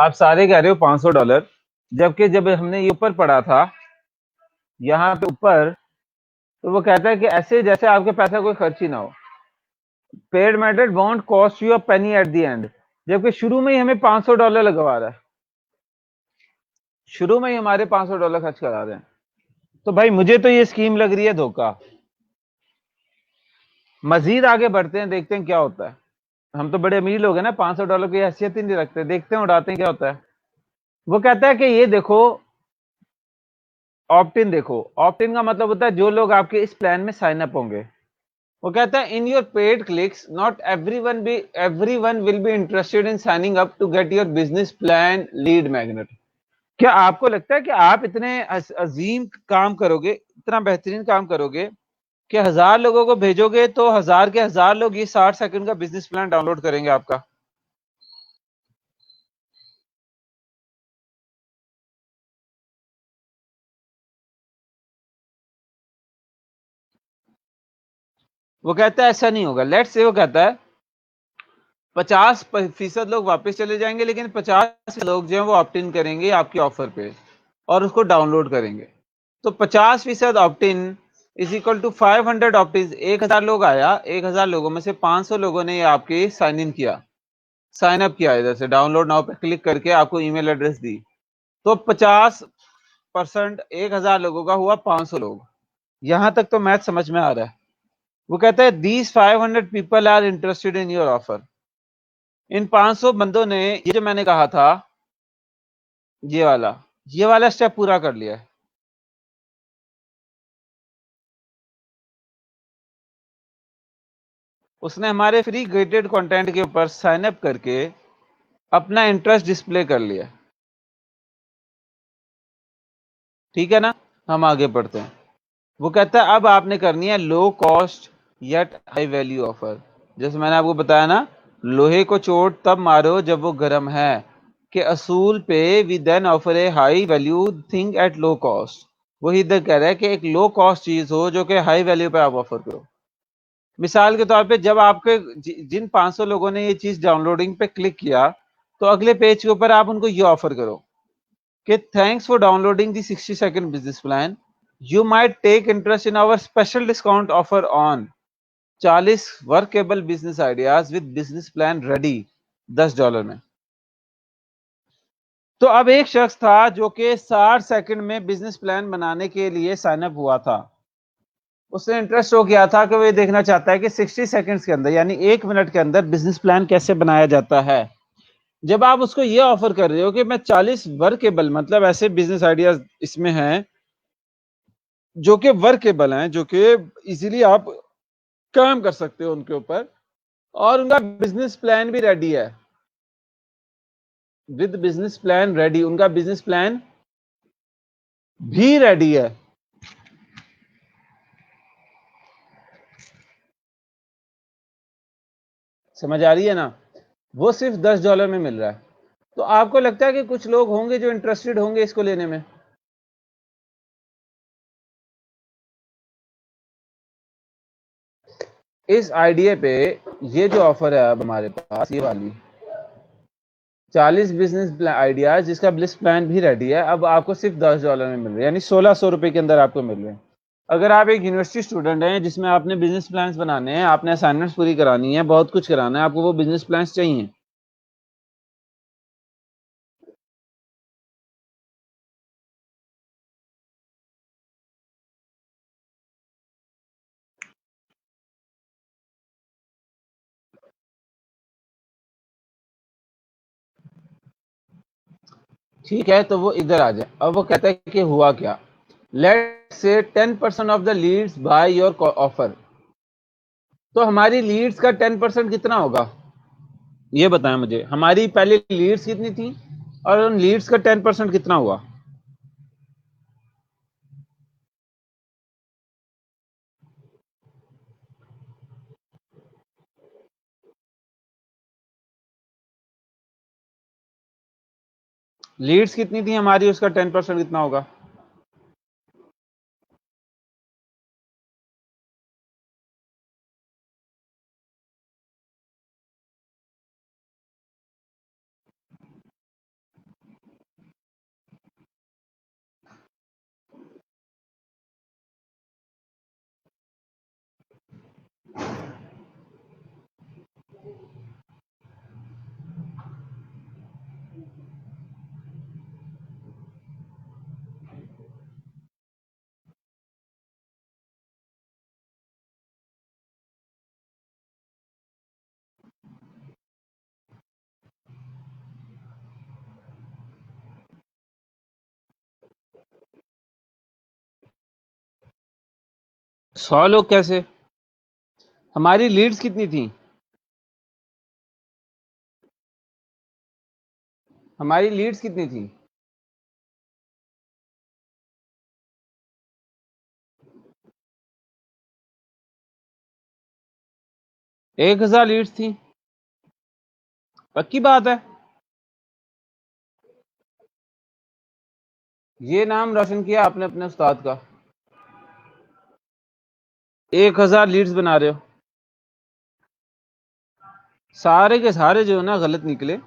आप सारे कह रहे हो $500, जबकि जब हमने ये ऊपर पढ़ा था यहाँ पे ऊपर, तो वो कहता है कि ऐसे जैसे आपके पैसा कोई खर्च ही ना हो। Paid method want cost you a Penney eight the and, जबकि शुरू में ही हमें $500 लगवा रहा है, शुरू में ही हमारे $500 खर्च करा रहे हैं। तो भाई मुझे तो ये स्कीम लग रही है धोखा। मजीद आगे बढ़ते हैं, देखते हैं क्या होता है। हम तो बड़े अमीर लोग हैं ना, $500 की हैसियत ही नहीं रखते, देखते हैं उड़ाते हैं क्या होता है। वो कहता है कि ये देखो ऑप्ट इन, देखो ऑप्ट इन का मतलब होता है जो लोग आपके इस प्लान में साइन अप होंगे। वो कहता है in your paid clicks not everyone will be interested in signing up to get your business plan lead magnet. क्या आपको लगता है कि आप इतने अजीम काम करोगे, इतना बेहतरीन काम करोगे कि 1000 लोगों को भेजोगे तो 1000 के 1000 लोग ये 60 सेकंड का बिजनेस प्लान डाउनलोड करेंगे आपका? वो कहता है ऐसा नहीं होगा। लेट्स से वो कहता है 50% लोग वापस चले जाएंगे, लेकिन 50 लोग जो है वो ऑप्ट इन करेंगे आपके ऑफर पे और उसको डाउनलोड करेंगे। तो 50% opt in is equal to 500 opt in. 1000 लोग आया, 1000 लोगों में से 500 लोगों ने आपके साइन इन किया, साइन अप किया, इधर से डाउनलोड नाउ पे क्लिक करके आपको ईमेल एड्रेस दी। तो 50% 1000 लोगों का हुआ 500 लोग। यहां तक तो मैथ समझ में आ रहा है। वो कहता है these 500 people are interested in your offer. इन 500 बंदों ने ये जो मैंने कहा था, ये वाला स्टेप पूरा कर लिया है। उसने हमारे फ्री ग्रेडेड कंटेंट के ऊपर साइन अप करके अपना इंटरेस्ट डिस्प्ले कर लिया। ठीक है ना? हम आगे बढ़ते हैं। वो कहता है अब आपने करनी है लो cost yet high value offer. जैसे मैंने आपको बताया ना, लोहे को चोट तब मारो जब वो गर्म है, कि असूल पे we then offer a high value thing at low cost. वही इधर कह रहा है कि एक लो कॉस्ट चीज हो जो कि हाई वैल्यू पे आप ऑफर करो। मिसाल के तौर पे जब आपके जिन 500 लोगों ने ये चीज डाउनलोडिंग पे क्लिक किया, तो अगले पेज के ऊपर आप उनको ये ऑफर करो कि thanks for downloading the 60 second business plan, you might take interest in our special discount offer on 40 workable business ideas with business plan ready $10 में। तो अब एक शख्स था जो कि 60 सेकंड में बिजनेस प्लान बनाने के लिए साइन अप हुआ था। उसने इंटरेस्ट हो गया था कि वो ये देखना चाहता है कि 60 सेकंड्स के अंदर, यानी 1 मिनट के अंदर बिजनेस प्लान कैसे बनाया जाता है। जब आप उसको ये ऑफर कर रहे हो कि मैं 40 वर्केबल, मतलब ऐसे बिजनेस आइडियाज इसमें हैं जो कि वर्केबल हैं, जो कि इजीली आप काम कर सकते हो उनके ऊपर, और उनका बिजनेस प्लान भी रेडी है, विद बिजनेस प्लान रेडी, उनका बिजनेस प्लान भी रेडी है। समझ आ रही है ना? वो सिर्फ $10 में मिल रहा है। तो आपको लगता है कि कुछ लोग होंगे जो इंटरेस्टेड होंगे इसको लेने में? इस आइडिया पे ये जो ऑफर है अब हमारे पास, ये वाली 40 बिजनेस आइडियाज जिसका बिजनेस प्लान भी रेडी है, अब आपको सिर्फ $10 में मिल रहे हैं, यानी ₹1600 के अंदर आपको मिल रहे हैं। अगर आप एक यूनिवर्सिटी स्टूडेंट हैं जिसमें आपने बिजनेस प्लान्स बनाने हैं, आपने असाइनमेंट्स पूरी करानी है, बहुत कुछ कराना है, आपको वो बिजनेस प्लान्स चाहिए। ठीक है, तो वो इधर आ जाए। अब वो कहता है कि हुआ क्या। Let's say 10% of the leads by your offer. तो हमारी लीड्स का 10% कितना होगा, ये बताएं मुझे। हमारी पहले लीड्स कितनी थी और उन लीड्स का 10% कितना हुआ? लीड्स कितनी थी हमारी, उसका 10% कितना होगा? 100 लोग कैसे? हमारी लीड्स कितनी थी? हमारी लीड्स कितनी थी? 1000 लीड्स थी। पक्की बात है? ये नाम रोशन किया आपने अपने उस्ताद का। 1000 लीड्स बना रहे हो। सारे के सारे जो है ना गलत निकले।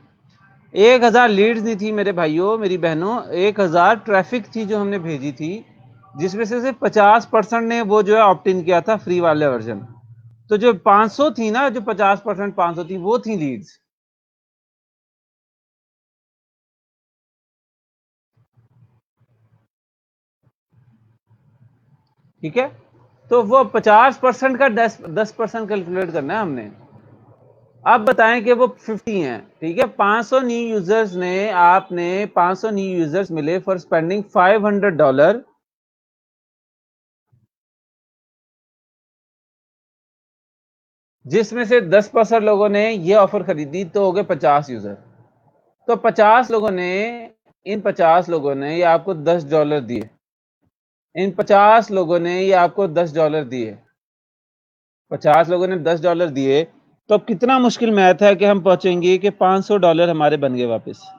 1000 लीड्स नहीं थी मेरे भाइयों मेरी बहनों, 1000 ट्रैफिक थी जो हमने भेजी थी, जिसमें से सिर्फ 50% ने वो जो है ऑप्ट इन किया था फ्री वाले वर्जन। तो जो 500 थी ना, जो 50% 500 थी, वो थी लीड्स। ठीक है, तो वो 50% का 10% कैलकुलेट करना है हमने। अब बताएं कि वो 50 हैं। ठीक है, 500 न्यू यूजर्स ने, आपने 500 न्यू यूजर्स मिले फॉर स्पेंडिंग $500, जिसमें से 10% लोगों ने ये ऑफर खरीदी, तो हो गए 50 यूजर। तो 50 लोगों ने, इन 50 लोगों ने ये आपको $10 दिए। इन 50 लोगों ने ये आपको $10 दिए। 50 लोगों ने $10 दिए। तो अब कितना मुश्किल मैथ है कि हम पहुंचेंगे कि $500 हमारे बन गए वापस।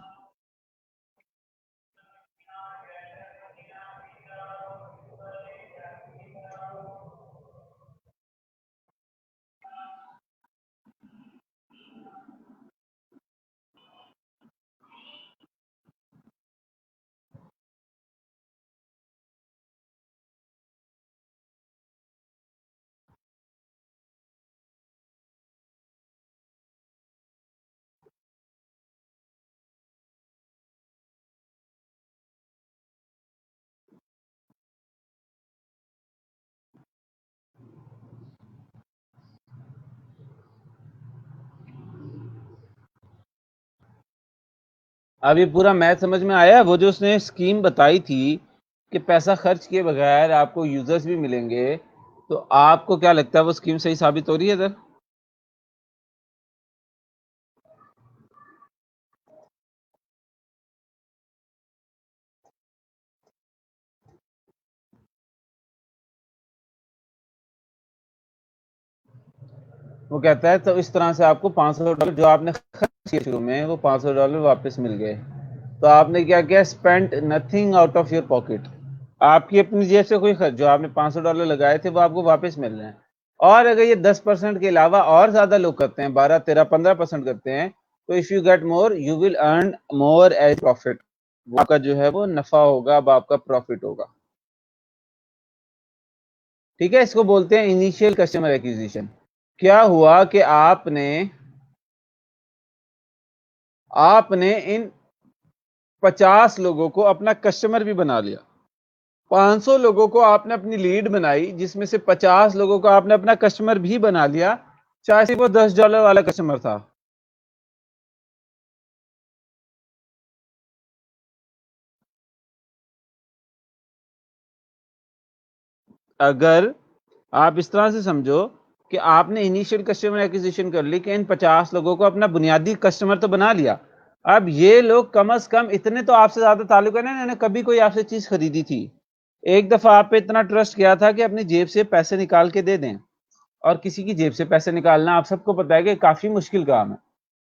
अब ये पूरा मैथ समझ में आया? वो जो उसने स्कीम बताई थी कि पैसा खर्च किए बगैर आपको यूजर्स भी मिलेंगे, तो आपको क्या लगता है वो स्कीम सही साबित हो रही है इधर? वो कहता है तो इस तरह से आपको $500 जो आपने खर्च किए शुरू में, वो $500 वापस मिल गए। तो आपने क्या किया? Spent nothing out of your pocket. आपकी अपनी जेब से कोई खर्च, जो आपने $500 लगाए थे वो आपको वापस मिल रहे हैं। और अगर ये 10% के अलावा और ज्यादा लोग करते हैं, 12, 13, 15% करते हैं, तो if you get more you will earn more as profit. आपका जो है वो नफा होगा, अब आपका प्रॉफिट होगा। ठीक है, इसको बोलते हैं इनिशियल कस्टमर एक्विजिशन। क्या हुआ कि आपने आपने इन 50 लोगों को अपना कस्टमर भी बना लिया। 500 लोगों को आपने अपनी लीड बनाई, जिसमें से 50 लोगों को आपने अपना कस्टमर भी बना लिया, चाहे वो $10 वाला कस्टमर था। अगर आप इस तरह से समझो कि आपने इनिशियल कस्टमर एक्विजिशन कर ली, कि इन 50 लोगों को अपना बुनियादी कस्टमर तो बना लिया, अब ये लोग कम से कम इतने तो आपसे ज्यादा ताल्लुक है ना, इन्होंने कभी कोई आपसे चीज खरीदी थी, एक दफा आप पे इतना ट्रस्ट किया था कि अपनी जेब से पैसे निकाल के दे दें। और किसी की जेब से पैसे निकालना आप सबको पता है कि काफी मुश्किल काम है।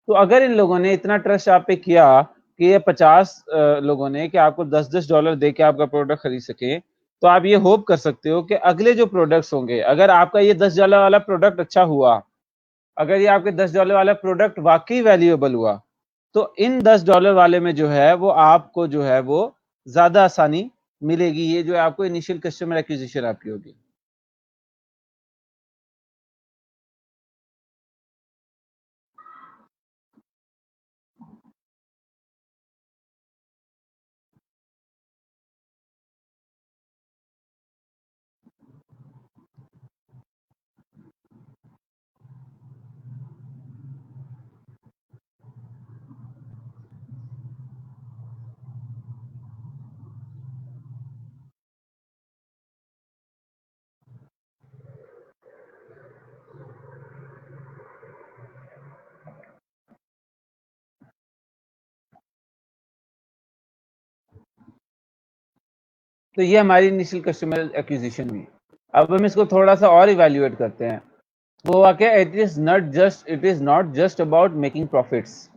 तो अगर इन लोगों ने इतना ट्रस्ट आप पे किया कि ये 50 लोगों ने कि आपको $10 दे के आपका प्रोडक्ट खरीद सके, तो आप ये होप कर सकते हो कि अगले जो प्रोडक्ट्स होंगे, अगर आपका ये $10 वाला प्रोडक्ट अच्छा हुआ, अगर ये आपके $10 वाला प्रोडक्ट वाकई वैल्यूएबल हुआ, तो इन $10 वाले में जो है वो आपको जो है वो ज्यादा आसानी मिलेगी। ये जो है आपको इनिशियल कस्टमर एक्विजिशन आपकी होगी। तो ये हमारी इनिशियल कस्टमर एक्विजिशन हुई। अब हम इसको थोड़ा सा और इवेल्युएट करते हैं। वो वाकया it is not just about making profits.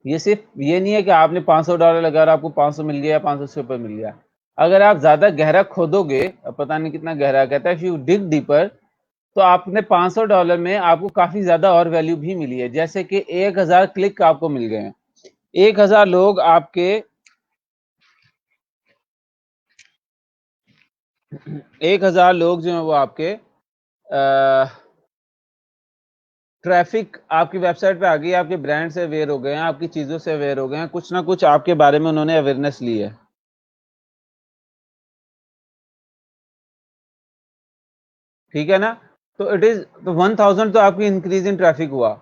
ये सिर्फ ये नहीं है कि आपने $500 लगा और आपको 500 मिल गया, 500 से ऊपर मिल गया। अगर आप ज्यादा गहरा खोदोगे, अब पता नहीं कितना गहरा, कहता है इफ यू डिग डीपर, तो आपने $500 में आपको काफी ज्यादा और वैल्यू भी मिली है। जैसे कि 1000 क्लिक आपको मिल गए हैं, 1000 लोग आपके 1000 लोग जो हैं वो आपके ट्रैफिक आपकी वेबसाइट पे आ गई, आपके ब्रांड से अवेयर हो गए हैं, आपकी चीजों से अवेयर हो गए हैं, कुछ ना कुछ आपके बारे में उन्होंने अवेयरनेस ली है। ठीक है ना? तो इट इज तो 1000 तो आपकी इंक्रीज इन ट्रैफिक हुआ,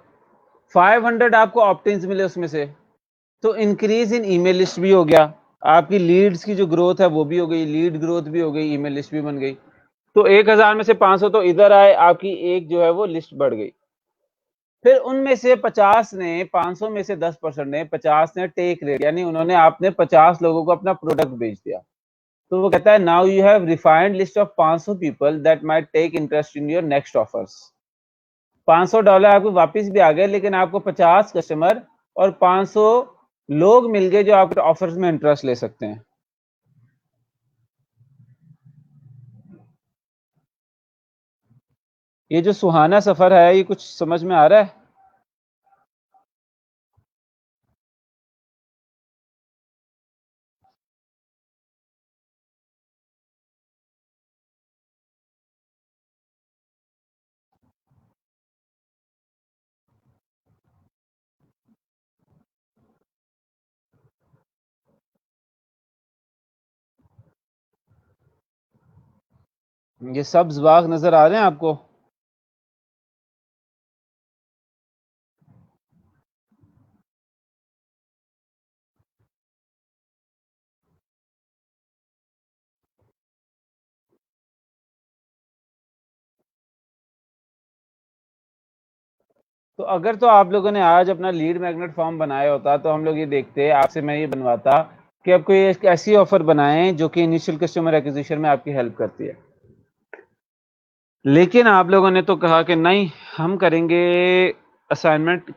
500 आपको ऑप्टेंस मिले उसमें से, तो इंक्रीज इन ईमेल लिस्ट भी हो गया। आपकी लीड्स की जो ग्रोथ है वो भी हो गई, लीड ग्रोथ भी हो गई, ईमेल लिस्ट भी बन गई। तो 1000 में से 500 तो इधर आए, आपकी एक जो है वो लिस्ट बढ़ गई। फिर उनमें से 50 ने, 500 में से 10% ने, 50 ने टेक रेट, यानी उन्होंने आपने 50 लोगों को अपना प्रोडक्ट बेच दिया। तो वो कहता है now you have refined list of 500 people that might take interest in your next offers. $500 आपको वापस भी आ गए, लेकिन आपको 50 कस्टमर और 500 लोग मिल गए जो आपके ऑफर्स में इंटरेस्ट ले सकते हैं। ये जो सुहाना सफर है, ये कुछ समझ में आ रहा है? ये सब्ज बाग नजर आ रहे हैं आपको? तो अगर तो आप लोगों ने आज अपना लीड मैग्नेट फॉर्म बनाया होता, तो हम लोग ये देखते, आपसे मैं ये बनवाता कि आप कोई एक ऐसी ऑफर बनाएं जो कि इनिशियल कस्टमर एक्विजिशन में आपकी हेल्प करती है। लेकिन आप लोगों ने तो कहा कि नहीं, हम करेंगे असाइनमेंट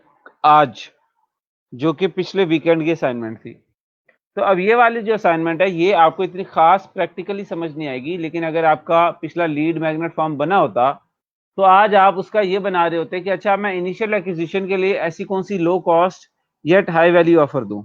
आज, जो कि पिछले वीकेंड की असाइनमेंट थी। तो अब ये वाली जो असाइनमेंट है, ये आपको इतनी खास प्रैक्टिकली समझ नहीं आएगी, लेकिन अगर आपका पिछला लीड मैग्नेट फॉर्म बना होता, तो आज आप उसका ये बना रहे होते कि अच्छा, मैं इनिशियल एक्विजिशन के लिए ऐसी कौन सी low cost yet high value offer दूं।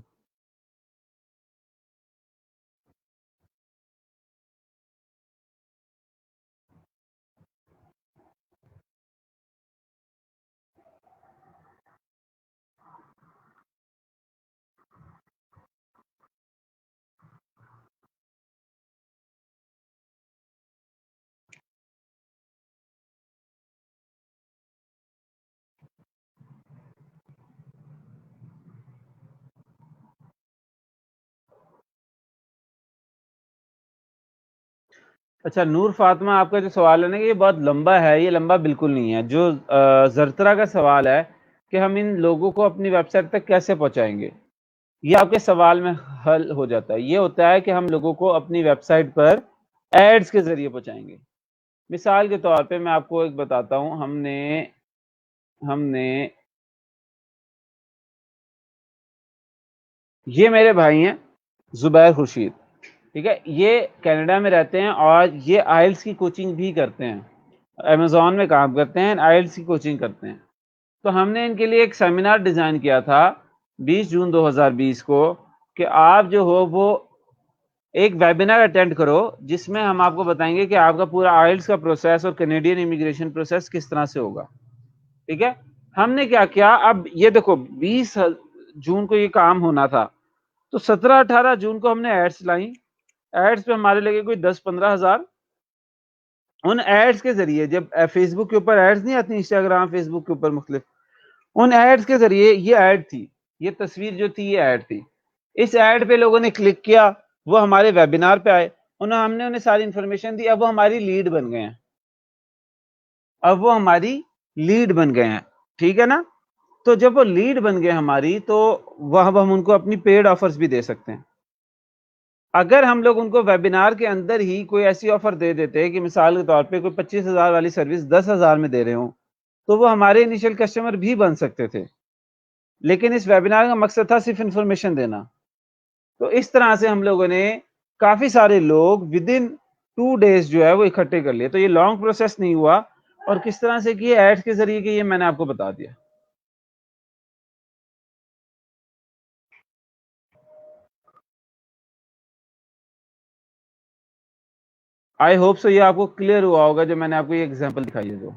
अच्छा नूर फातिमा, आपका जो सवाल है ना, ये बहुत लंबा है। ये लंबा बिल्कुल नहीं है। जो जरतरा का सवाल है कि हम इन लोगों को अपनी वेबसाइट तक कैसे पहुंचाएंगे, ये आपके सवाल में हल हो जाता है। ये होता है कि हम लोगों को अपनी वेबसाइट पर एड्स के जरिए पहुंचाएंगे। मिसाल के तौर पे मैं आपको एक बताता हूं, हमने हमने ये मेरे भाई हैं जुबैर खुर्शीद, ठीक है, ये कनाडा में रहते हैं और ये आइल्स की कोचिंग भी करते हैं, अमेजोन में काम करते हैं, आइल्स की कोचिंग करते हैं। तो हमने इनके लिए एक सेमिनार डिजाइन किया था 20 जून 2020 को, कि आप जो हो वो एक वेबिनार अटेंड करो, जिसमें हम आपको बताएंगे कि आपका पूरा आइल्स का प्रोसेस और कैनेडियन इमिग्रेशन प्रोसेस किस तरह से होगा। ठीक है, हमने क्या किया, अब ये देखो 20 जून को ये काम होना था, तो 17-18 जून को हमने एड्स लाई। एड्स पे हमारे लगे कोई 10-15 हजार। उन एड्स के जरिए, जब फेसबुक के ऊपर एड्स नहीं आती, इंस्टाग्राम फेसबुक के ऊपर मुख्तलिफ, उन एड्स के जरिए, ये ऐड थी, ये तस्वीर जो थी ये ऐड थी, इस ऐड पे लोगों ने क्लिक किया, वो हमारे वेबिनार पे आए, हमने उन्हें सारी इंफॉर्मेशन दी, अब वो हमारी लीड बन गए हैं, अब वो हमारी लीड बन गए हैं। ठीक है ना? तो जब वो लीड बन गए हमारी, तो वह अब हम उनको अपनी पेड ऑफर्स भी दे सकते हैं। अगर हम लोग उनको वेबिनार के अंदर ही कोई ऐसी ऑफर दे देते हैं कि मिसाल के तौर पे कोई 25,000 वाली सर्विस 10,000 में दे रहे हो, तो वो हमारे इनिशियल कस्टमर भी बन सकते थे। लेकिन इस वेबिनार का मकसद था सिर्फ इंफॉर्मेशन देना। तो इस तरह से हम लोगों ने काफी सारे लोग विद इन 2 डेज जो है वो इकट्ठे कर लिए। तो ये लॉन्ग प्रोसेस नहीं हुआ, और किस तरह से किए एड्स के जरिए कि ये मैंने आपको बता दिया। आई होप सो ये आपको क्लियर हुआ होगा जो मैंने आपको ये एग्जांपल दिखाई है। जो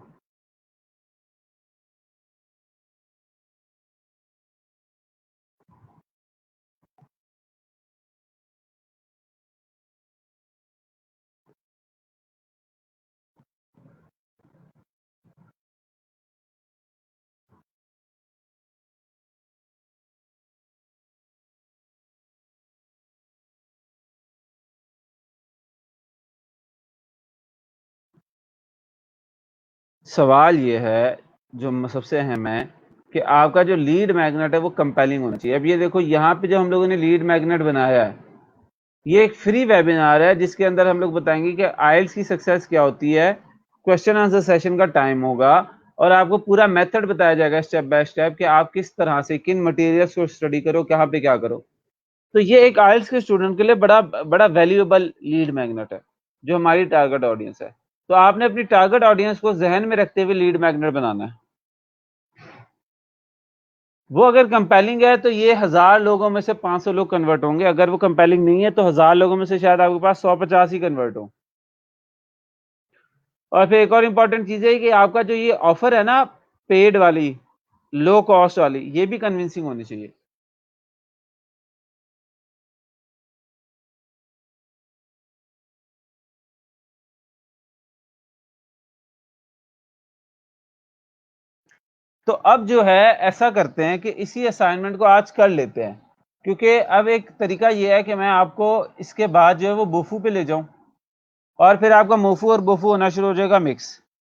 सवाल ये है जो सबसे अहम है कि आपका जो लीड मैग्नेट है वो कंपेलिंग होना चाहिए। अब ये देखो यहाँ पे जो हम लोगों ने लीड मैग्नेट बनाया है, ये एक फ्री वेबिनार है जिसके अंदर हम लोग बताएंगे कि आइल्स की सक्सेस क्या होती है, क्वेश्चन आंसर सेशन का टाइम होगा, और आपको पूरा मेथड बताया जाएगा स्टेप बाय स्टेप कि आप किस तरह से किन मटेरियल्स को स्टडी करो, कहाँ पे क्या करो। तो ये एक आइल्स के स्टूडेंट के लिए बड़ा बड़ा वैल्यूएबल लीड मैग्नेट है जो हमारी टारगेट ऑडियंस है। तो आपने अपनी टारगेट ऑडियंस को जहन में रखते हुए लीड मैग्नेट बनाना है। वो अगर कंपेलिंग है तो ये 1000 लोगों में से 500 लोग कन्वर्ट होंगे। अगर वो कंपेलिंग नहीं है तो 1000 लोगों में से शायद आपके पास 150 ही कन्वर्ट हो। और फिर एक और इंपॉर्टेंट चीज है कि आपका जो ये ऑफर है ना, पेड वाली, लो कॉस्ट वाली, ये भी कन्विंसिंग होनी चाहिए। तो अब जो है ऐसा करते हैं कि इसी असाइनमेंट को आज कर लेते हैं, क्योंकि अब एक तरीका ये है कि मैं आपको इसके बाद जो है वो बुफू पे ले जाऊं, और फिर आपका मुफू और बुफू होना शुरू हो जाएगा मिक्स।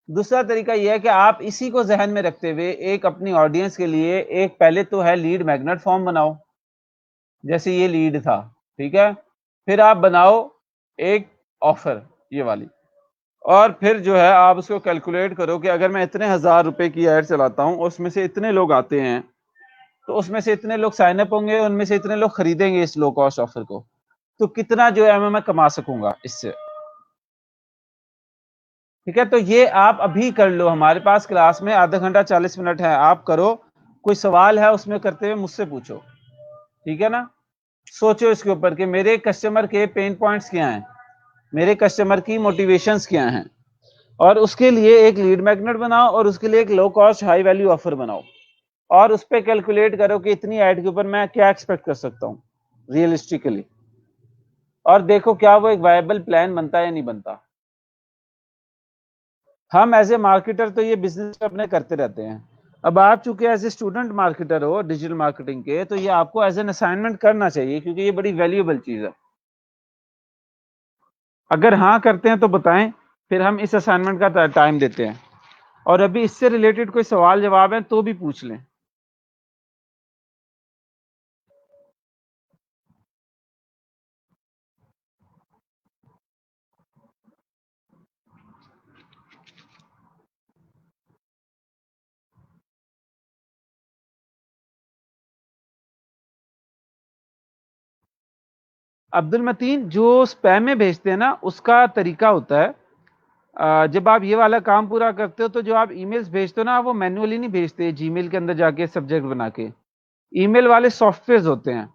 दूसरा तरीका यह है कि आप इसी को जहन में रखते हुए एक अपनी ऑडियंस के लिए एक पहले तो है लीड मैग्नेट फॉर्म बनाओ, जैसे ये लीड था, ठीक है। फिर आप बनाओ एक ऑफर, ये वाली, और फिर जो है आप उसको कैलकुलेट करो कि अगर मैं इतने 1000 रुपए की ऐड चलाता हूं, उसमें से इतने लोग आते हैं, तो उसमें से इतने लोग साइन अप होंगे, उनमें से इतने लोग खरीदेंगे इस लो कॉस्ट ऑफर को, तो कितना जो है मैं कमा सकूंगा इससे। ठीक है, तो ये आप अभी कर लो। हमारे पास क्लास में आधा घंटा 40 मिनट है, आप करो। कोई सवाल है उसमें करते हुए मुझसे पूछो, ठीक है ना। सोचो इसके ऊपर कि मेरे कस्टमर के पेन पॉइंट्स क्या हैं, मेरे कस्टमर की मोटिवेशंस क्या हैं, और उसके लिए एक लीड मैग्नेट बनाओ, और उसके लिए एक low cost high value offer बनाओ, और उस पर कैलकुलेट करो कि इतनी ऐड के ऊपर मैं क्या एक्सपेक्ट कर सकता हूं रियलिस्टिकली, और देखो क्या वो एक वायबल प्लान बनता है या नहीं बनता। हम एज ए मार्केटर तो ये बिजनेस अपने करते रहते हैं। अब आप चूंकि एज ए स्टूडेंट मार्केटर हो डिजिटल मार्केटिंग के, तो ये आपको एज एन असाइनमेंट करना चाहिए, क्योंकि ये बड़ी वैल्यूएबल चीज है। अगर हाँ करते हैं तो बताएं, फिर हम इस असाइनमेंट का टाइम देते हैं। और अभी इससे रिलेटेड कोई सवाल जवाब है तो भी पूछ लें। अब्दुल मतीन, जो स्पैम में भेजते हैं ना, उसका तरीका होता है, जब आप ये वाला काम पूरा करते हो तो जो आप ईमेल्स भेजते हो ना, वो मैन्युअली नहीं भेजते जीमेल के अंदर जाके सब्जेक्ट बना के। ईमेल वाले सॉफ्टवेयर होते हैं।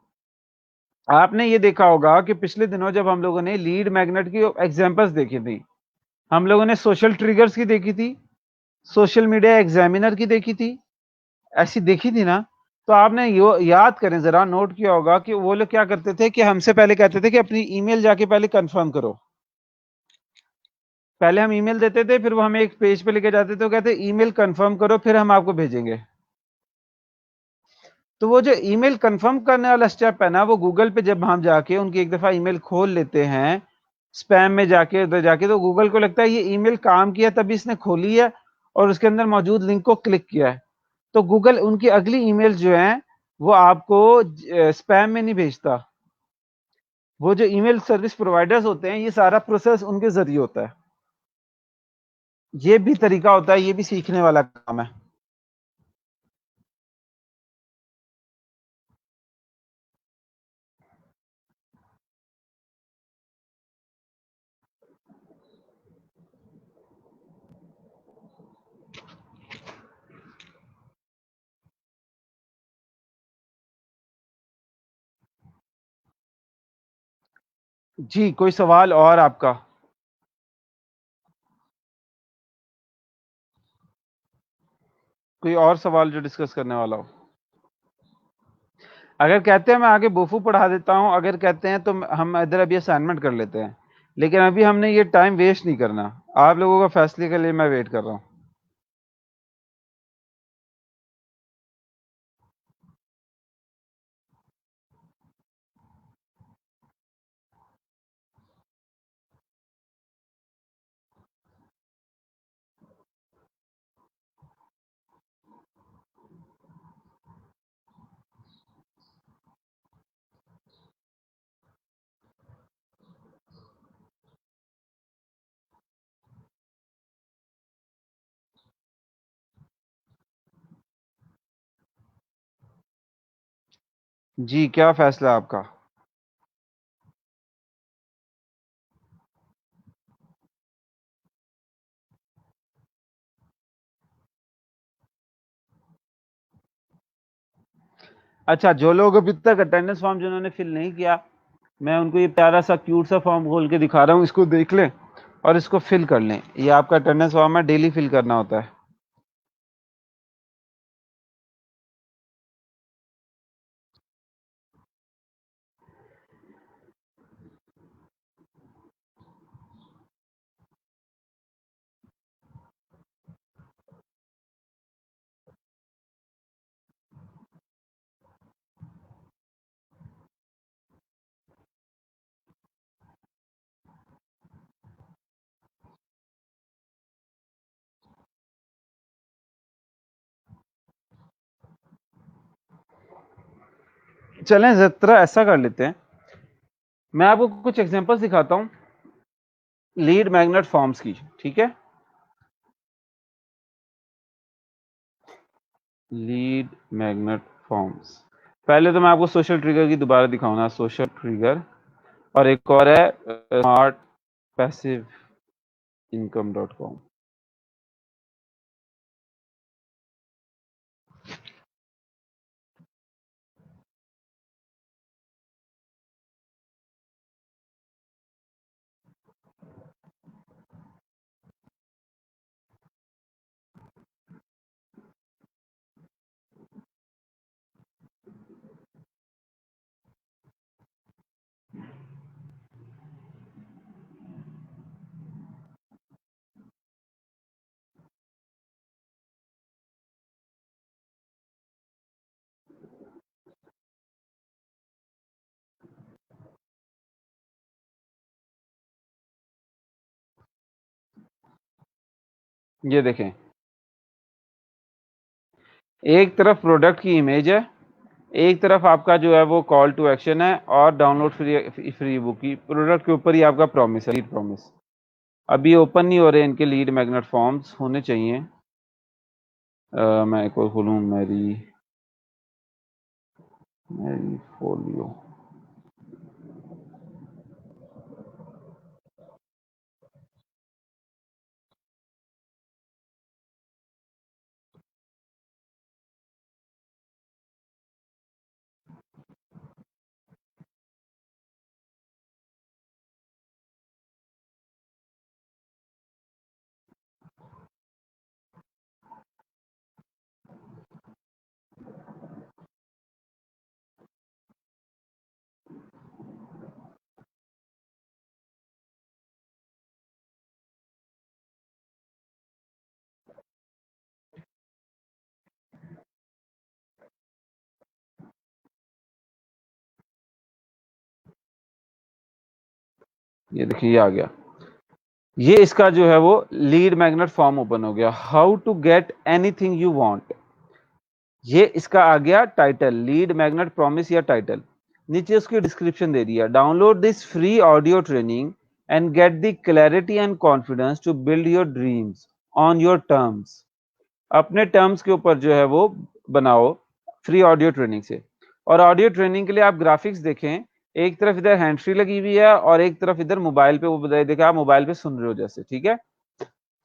आपने ये देखा होगा कि पिछले दिनों जब हम लोगों ने लीड मैग्नेट की एग्जांपल्स देखी थी, हम लोगों ने सोशल ट्रिगर्स की देखी थी, सोशल मीडिया एग्जामिनर की देखी थी, ऐसी देखी थी ना। तो आपने याद करें, जरा नोट किया होगा कि वो लोग क्या करते थे कि हमसे पहले कहते थे कि अपनी ईमेल जाके पहले कंफर्म करो। पहले हम ईमेल देते थे, फिर वो हमें एक पेज पे लेके जाते थे, तो कहते ईमेल कंफर्म करो फिर हम आपको भेजेंगे। तो वो जो ईमेल कंफर्म करने वाला स्टेप है ना, वो गूगल पे जब हम जाके उनकी एक दफा ईमेल खोल लेते हैं, स्पैम में जाके उधर जाके, तो गूगल को लगता है ये ईमेल काम किया तभी इसने खोली है, और उसके अंदर मौजूद लिंक को क्लिक किया है। तो गूगल उनकी अगली ईमेल जो है वो आपको स्पैम में नहीं भेजता, वो जो ईमेल सर्विस प्रोवाइडर्स होते हैं, ये सारा प्रोसेस उनके जरिए होता है। ये भी तरीका होता है, ये भी सीखने वाला काम है। जी, कोई सवाल और आपका? कोई और सवाल जो डिस्कस करने वाला हो? अगर कहते हैं मैं आगे बोफू पढ़ा देता हूं, अगर कहते हैं तो हम इधर अभी असाइनमेंट कर लेते हैं, लेकिन अभी हमने ये टाइम वेस्ट नहीं करना। आप लोगों का फैसले के लिए मैं वेट कर रहा हूं। जी, क्या फैसला है आपका? अच्छा, जो लोग अभी तक अटेंडेंस फॉर्म जिन्होंने फिल नहीं किया, मैं उनको ये प्यारा सा क्यूट सा फॉर्म खोल के दिखा रहा हूँ, इसको देख लें और इसको फिल कर लें। ये आपका अटेंडेंस फॉर्म है, डेली फिल करना होता है। चलें जरा ऐसा कर लेते हैं, मैं आपको कुछ एग्जांपल्स दिखाता हूँ लीड मैग्नेट फॉर्म्स की, ठीक है? Lead magnet forms. पहले तो मैं आपको सोशल ट्रिगर की दोबारा दिखाऊंगा, सोशल ट्रिगर, और एक और है स्मार्ट पैसिव इनकम .com। ये देखें, एक तरफ प्रोडक्ट की इमेज है, एक तरफ आपका जो है वो कॉल टू एक्शन है, और डाउनलोड फ्री बुक की प्रोडक्ट के ऊपर ही आपका प्रॉमिस है, लीड प्रॉमिस। अभी ओपन नहीं हो रहे इनके लीड मैग्नेट फॉर्म्स, होने चाहिए। मैं एक और खोलूं, मेरी फोलियो। ये देखिए, ये आ गया, ये इसका जो है वो लीड मैग्नेट फॉर्म ओपन हो गया। How to get anything you want, ये इसका आ गया टाइटल, लीड मैग्नेट प्रॉमिस या टाइटल। नीचे उसकी डिस्क्रिप्शन दे दिया, download this free audio training and get the clarity and confidence to build your dreams on your terms. अपने टर्म्स के ऊपर जो है वो बनाओ फ्री ऑडियो ट्रेनिंग से। और ऑडियो ट्रेनिंग के लिए आप ग्राफिक्स देखें, एक तरफ इधर हैंड फ्री लगी हुई है और एक तरफ इधर मोबाइल पे वो बताइए, देखा आप मोबाइल पे सुन रहे हो जैसे, ठीक है।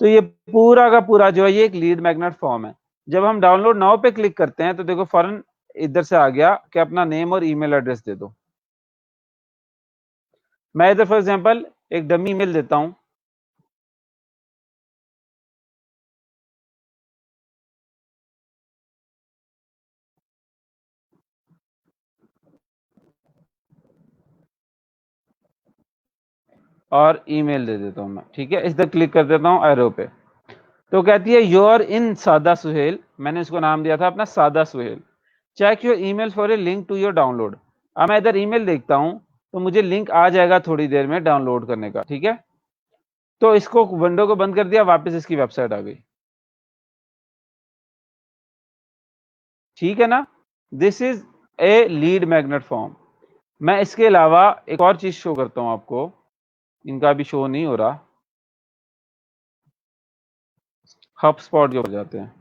तो ये पूरा का पूरा जो है ये एक लीड मैग्नेट फॉर्म है। जब हम डाउनलोड नाउ पे क्लिक करते हैं तो देखो फौरन इधर से आ गया कि अपना नेम और ईमेल एड्रेस दे दो। मैं इधर फॉर एग्जांपल एक डमी ईमेल देता हूं, और ईमेल दे देता हूं मैं, ठीक है। इधर क्लिक कर देता हूं एरो पे, तो कहती है योर इन सादा सुहेल, मैंने इसको नाम दिया था अपना सादा सुहेल, check your email for a link to your download. अब मैं इधर ईमेल देखता हूं तो मुझे लिंक आ जाएगा थोड़ी देर में डाउनलोड करने का, ठीक है। तो इसको विंडो को बंद कर दिया, वापस इसकी वेबसाइट आ गई, ठीक है ना। This is a lead magnet form. मैं इसके अलावा एक और चीज शो करता हूं आपको, इनका भी शो नहीं हो रहा, हब स्पॉट के हो जाते हैं।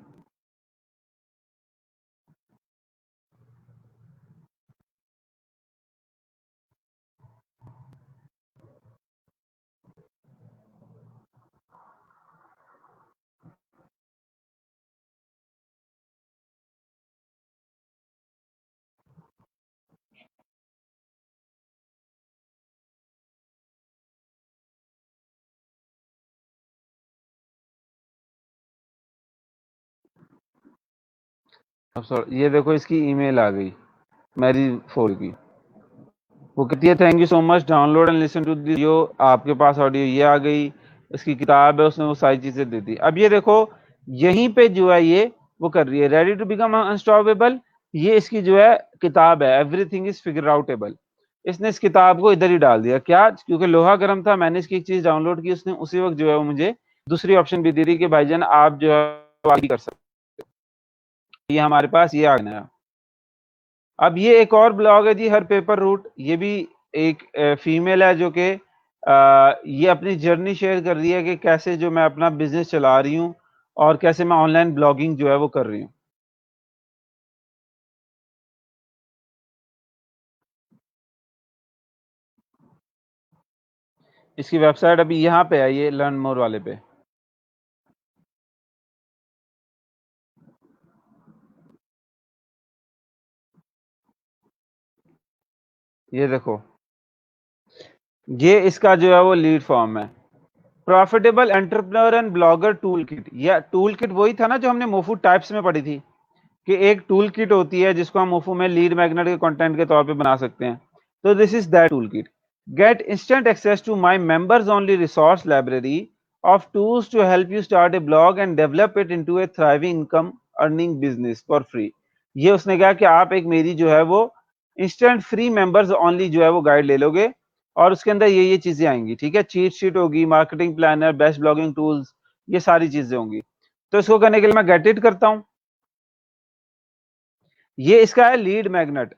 अब सॉरी, ये देखो इसकी ईमेल आ गई मेरी फोन की, वो कहती है thank you so much, download and listen to this video. आपके पास ऑडियो ये आ गई, इसकी किताब है, उसने वो सारी चीजें दे दी। अब ये देखो यहीं पे जो है ये वो कर रही है, रेडी टू बिकम अनस्टॉपेबल। ये इसकी जो है किताब है, एवरीथिंग इज फिगर आउटेबल। इसने इस किताब को इधर ही डाल दिया, क्या? क्योंकि लोहा गर्म था, मैंने इसकी एक चीज डाउनलोड की, उसने उसी वक्त जो है वो मुझे दूसरी ऑप्शन भी दी थी कि भाईजान आप जो है वो आगे कर सकते हैं। ये हमारे पास ये आ गया। अब ये एक और ब्लॉग है जी, हर पेपर रूट। ये भी एक फीमेल है जो कि ये अपनी जर्नी शेयर कर रही है कि कैसे जो मैं अपना बिजनेस चला रही हूँ और कैसे मैं ऑनलाइन ब्लॉगिंग जो है वो कर रही हूँ। इसकी वेबसाइट अभी यहाँ पे है, ये लर्न मोर वाले पे। ये देखो, ये इसका जो है वो लीड फॉर्म है, profitable entrepreneur and blogger tool kit. यह टूल किट वही था ना जो हमने मोफू टाइप्स में पढ़ी थी, कि एक टूल किट होती है जिसको हम मोफू में लीड मैग्नेट के कंटेंट के तौर पे बना सकते हैं। तो this is that tool kit. Get instant access to my members only resource library of tools to help you start a blog and develop it into a thriving income earning business for free. ये उसने कहा कि आप एक मेरी जो है वो इंस्टेंट फ्री मेंबर्स ओनली जो है वो गाइड ले लोगे, और उसके अंदर ये चीजें आएंगी, ठीक है। चीट शीट होगी, marketing planner, best blogging tools, ये सारी चीजें होंगी। तो इसको करने के लिए मैं गेट इट करता हूं। ये इसका है लीड मैग्नेट,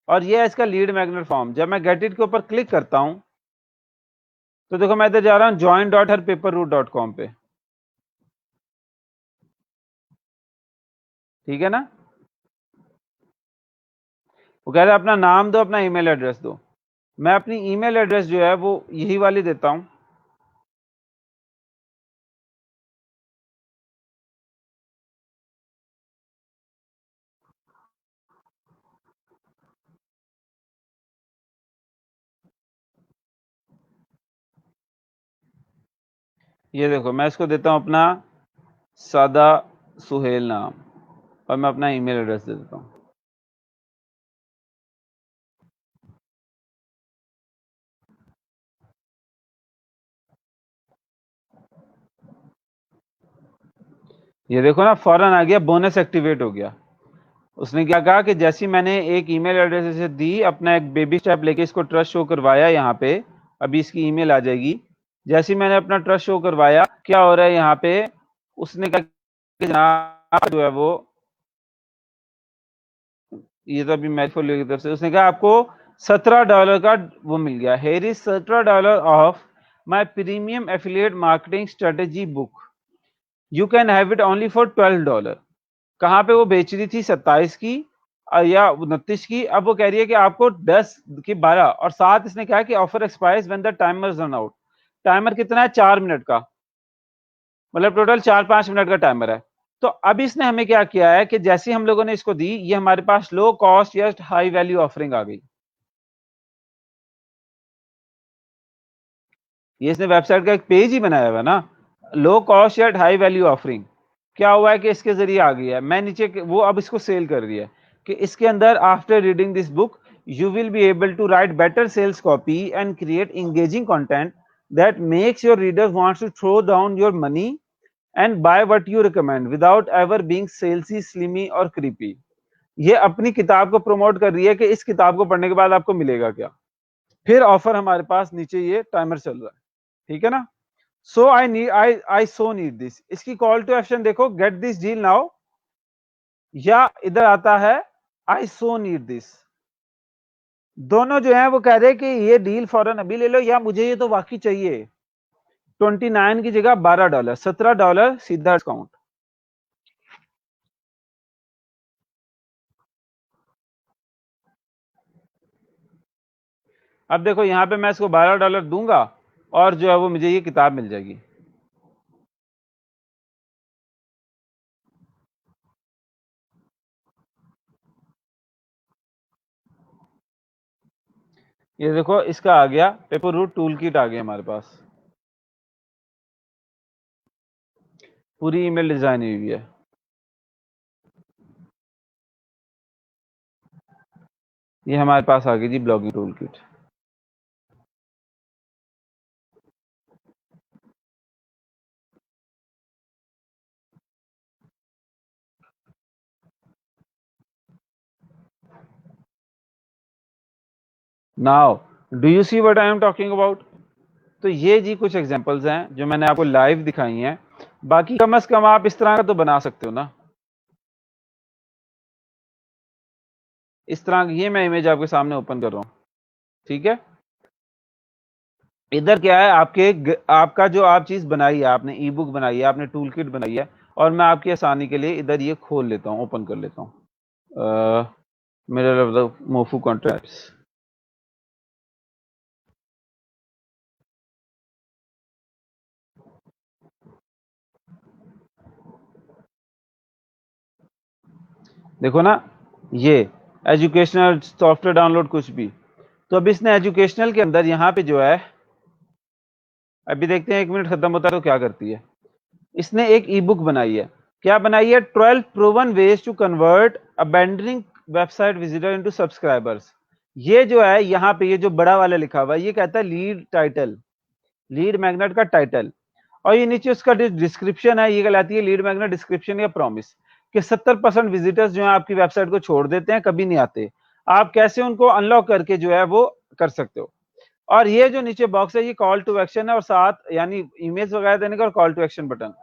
और ये है इसका लीड मैग्नेट फॉर्म। जब मैं गेट इट के ऊपर क्लिक करता हूं तो देखो मैं इधर जा रहा हूं join.herpaperroute.com पे, ठीक है ना। वो कह रहा है अपना नाम दो, अपना ईमेल एड्रेस दो। मैं अपनी ईमेल एड्रेस जो है वो यही वाली देता हूं। ये देखो मैं इसको देता हूं अपना सादा सुहेल नाम, और मैं अपना ईमेल एड्रेस दे देता हूं। ये देखो ना फौरन आ गया, बोनस एक्टिवेट हो गया। उसने क्या कहा कि जैसी मैंने एक ईमेल एड्रेस इसे दी, अपना एक बेबी स्टेप लेके इसको ट्रस्ट शो करवाया, यहाँ पे अभी इसकी ईमेल आ जाएगी। जैसी मैंने अपना ट्रस्ट शो करवाया, क्या हो रहा है यहाँ पे, उसने कहा कि जनाब जो है वो, ये तो अभी मैथफुल की तरफ से उसने कहा आपको $17 का वो मिल गया। Here is $17 of my premium affiliate marketing strategy book, you can have it only for $12। कहाँ पे वो बेच रही थी? 27 की या 29 की। अब वो कह रही है कि आपको 10 की 12 और साथ इसने कहा कि offer expires when the timer run out. Timer कितना है? 4 मिनट का, मतलब टोटल 4-5 मिनट का टाइमर है। तो अब इसने हमें क्या किया है कि जैसे ही हम लोगों ने इसको दी, ये हमारे पास लो कॉस्ट या हाई वैल्यू ऑफरिंग आ गई। ये इसने वेबसाइट का एक पेज ही बनाया हुआ है ना, लो कॉस्ट या हाई वैल्यू ऑफरिंग। क्या हुआ है कि इसके जरिए आ गई है। मैं नीचे वो अब इसको सेल कर रही है कि इसके अंदर after reading this book you will be able to write better sales copy and create engaging content that makes your readers wants to throw down your money and buy what you recommend without ever being salesy, slimy और creepy. ये अपनी किताब को promote कर रही है कि इस किताब को पढ़ने के बाद आपको मिलेगा क्या। फिर ऑफर हमारे पास नीचे ये टाइमर चल रहा है, ठीक है ना। सो आई सो नीड दिस। इसकी कॉल टू एक्शन देखो, गेट दिस डील नाउ, या इधर आता है आई सो नीड दिस। दोनों जो है वो कह रहे हैं कि ये डील फौरन अभी ले लो, या मुझे ये तो वाकई चाहिए। 29 की जगह $12, $17 सीधा डिस्काउंट। अब देखो यहां पे मैं इसको $12 दूंगा और जो है वो मुझे ये किताब मिल जाएगी। ये देखो इसका आ गया, पेपर रूट टूल किट आ गया हमारे पास, पूरी ईमेल डिजाइन हुई है। ये हमारे पास आ गई जी blogging tool kit. Now do you see what I am talking about? तो ये जी कुछ एग्जांपल्स हैं जो मैंने आपको लाइव दिखाई हैं। बाकी कम से कम आप इस तरह का तो बना सकते हो ना। इस तरह की ये मैं इमेज आपके सामने ओपन कर रहा हूं, ठीक है। इधर क्या है आपका जो आप चीज बनाई है, आपने ई बुक बनाई है, आपने टूल किट बनाई है, और मैं आपकी आसानी के लिए इधर ये खोल लेता हूं, ओपन कर लेता हूं मेरे मोफू कॉन्ट्रैक्ट्स। देखो ना, ये एजुकेशनल सॉफ्टवेयर डाउनलोड कुछ भी। तो अब इसने एजुकेशनल के अंदर यहाँ पे जो है, अभी देखते हैं 1 मिनट खत्म होता है तो क्या करती है। इसने एक ई बुक बनाई है। क्या बनाई है? 12 proven ways to convert abandoning website visitor into subscribers. ये जो है यहाँ पे ये जो बड़ा वाला लिखा हुआ है, ये कहता है लीड टाइटल, लीड मैग्नेट का टाइटल। और ये नीचे उसका डिस्क्रिप्शन है, ये कहलाती है लीड मैग्नेट डिस्क्रिप्शन या प्रॉमिस, कि 70% विजिटर्स जो है आपकी वेबसाइट को छोड़ देते हैं, कभी नहीं आते। आप कैसे उनको अनलॉक करके जो है वो कर सकते हो। और ये जो नीचे बॉक्स है, ये कॉल टू एक्शन है, और साथ यानी इमेज वगैरह देने का और कॉल टू एक्शन बटन,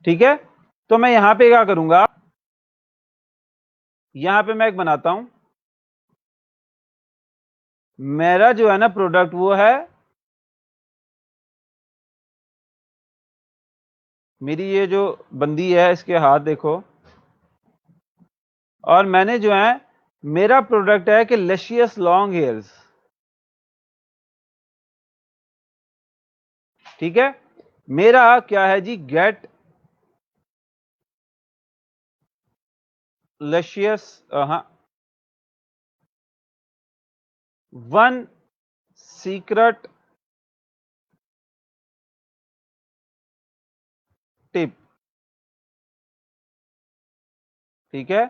ठीक है। तो मैं यहां पे क्या करूंगा, यहां पे मैं एक बनाता हूं, मेरा जो है ना प्रोडक्ट वो है, मेरी ये जो बंदी है इसके हाथ देखो, और मैंने जो है मेरा प्रोडक्ट है कि लशियस लॉन्ग हेयर्स, ठीक है। मेरा क्या है जी? गेट लशियस, हाँ, वन सीक्रेट टिप, ठीक है,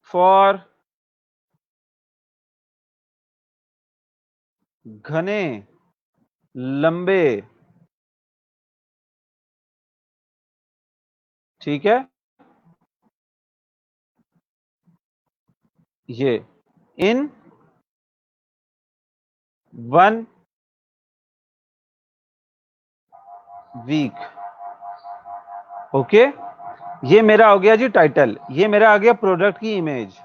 फॉर घने लंबे, ठीक है, ये इन 1 वीक, ओके। ये मेरा हो गया जी टाइटल, ये मेरा आ गया प्रोडक्ट की इमेज।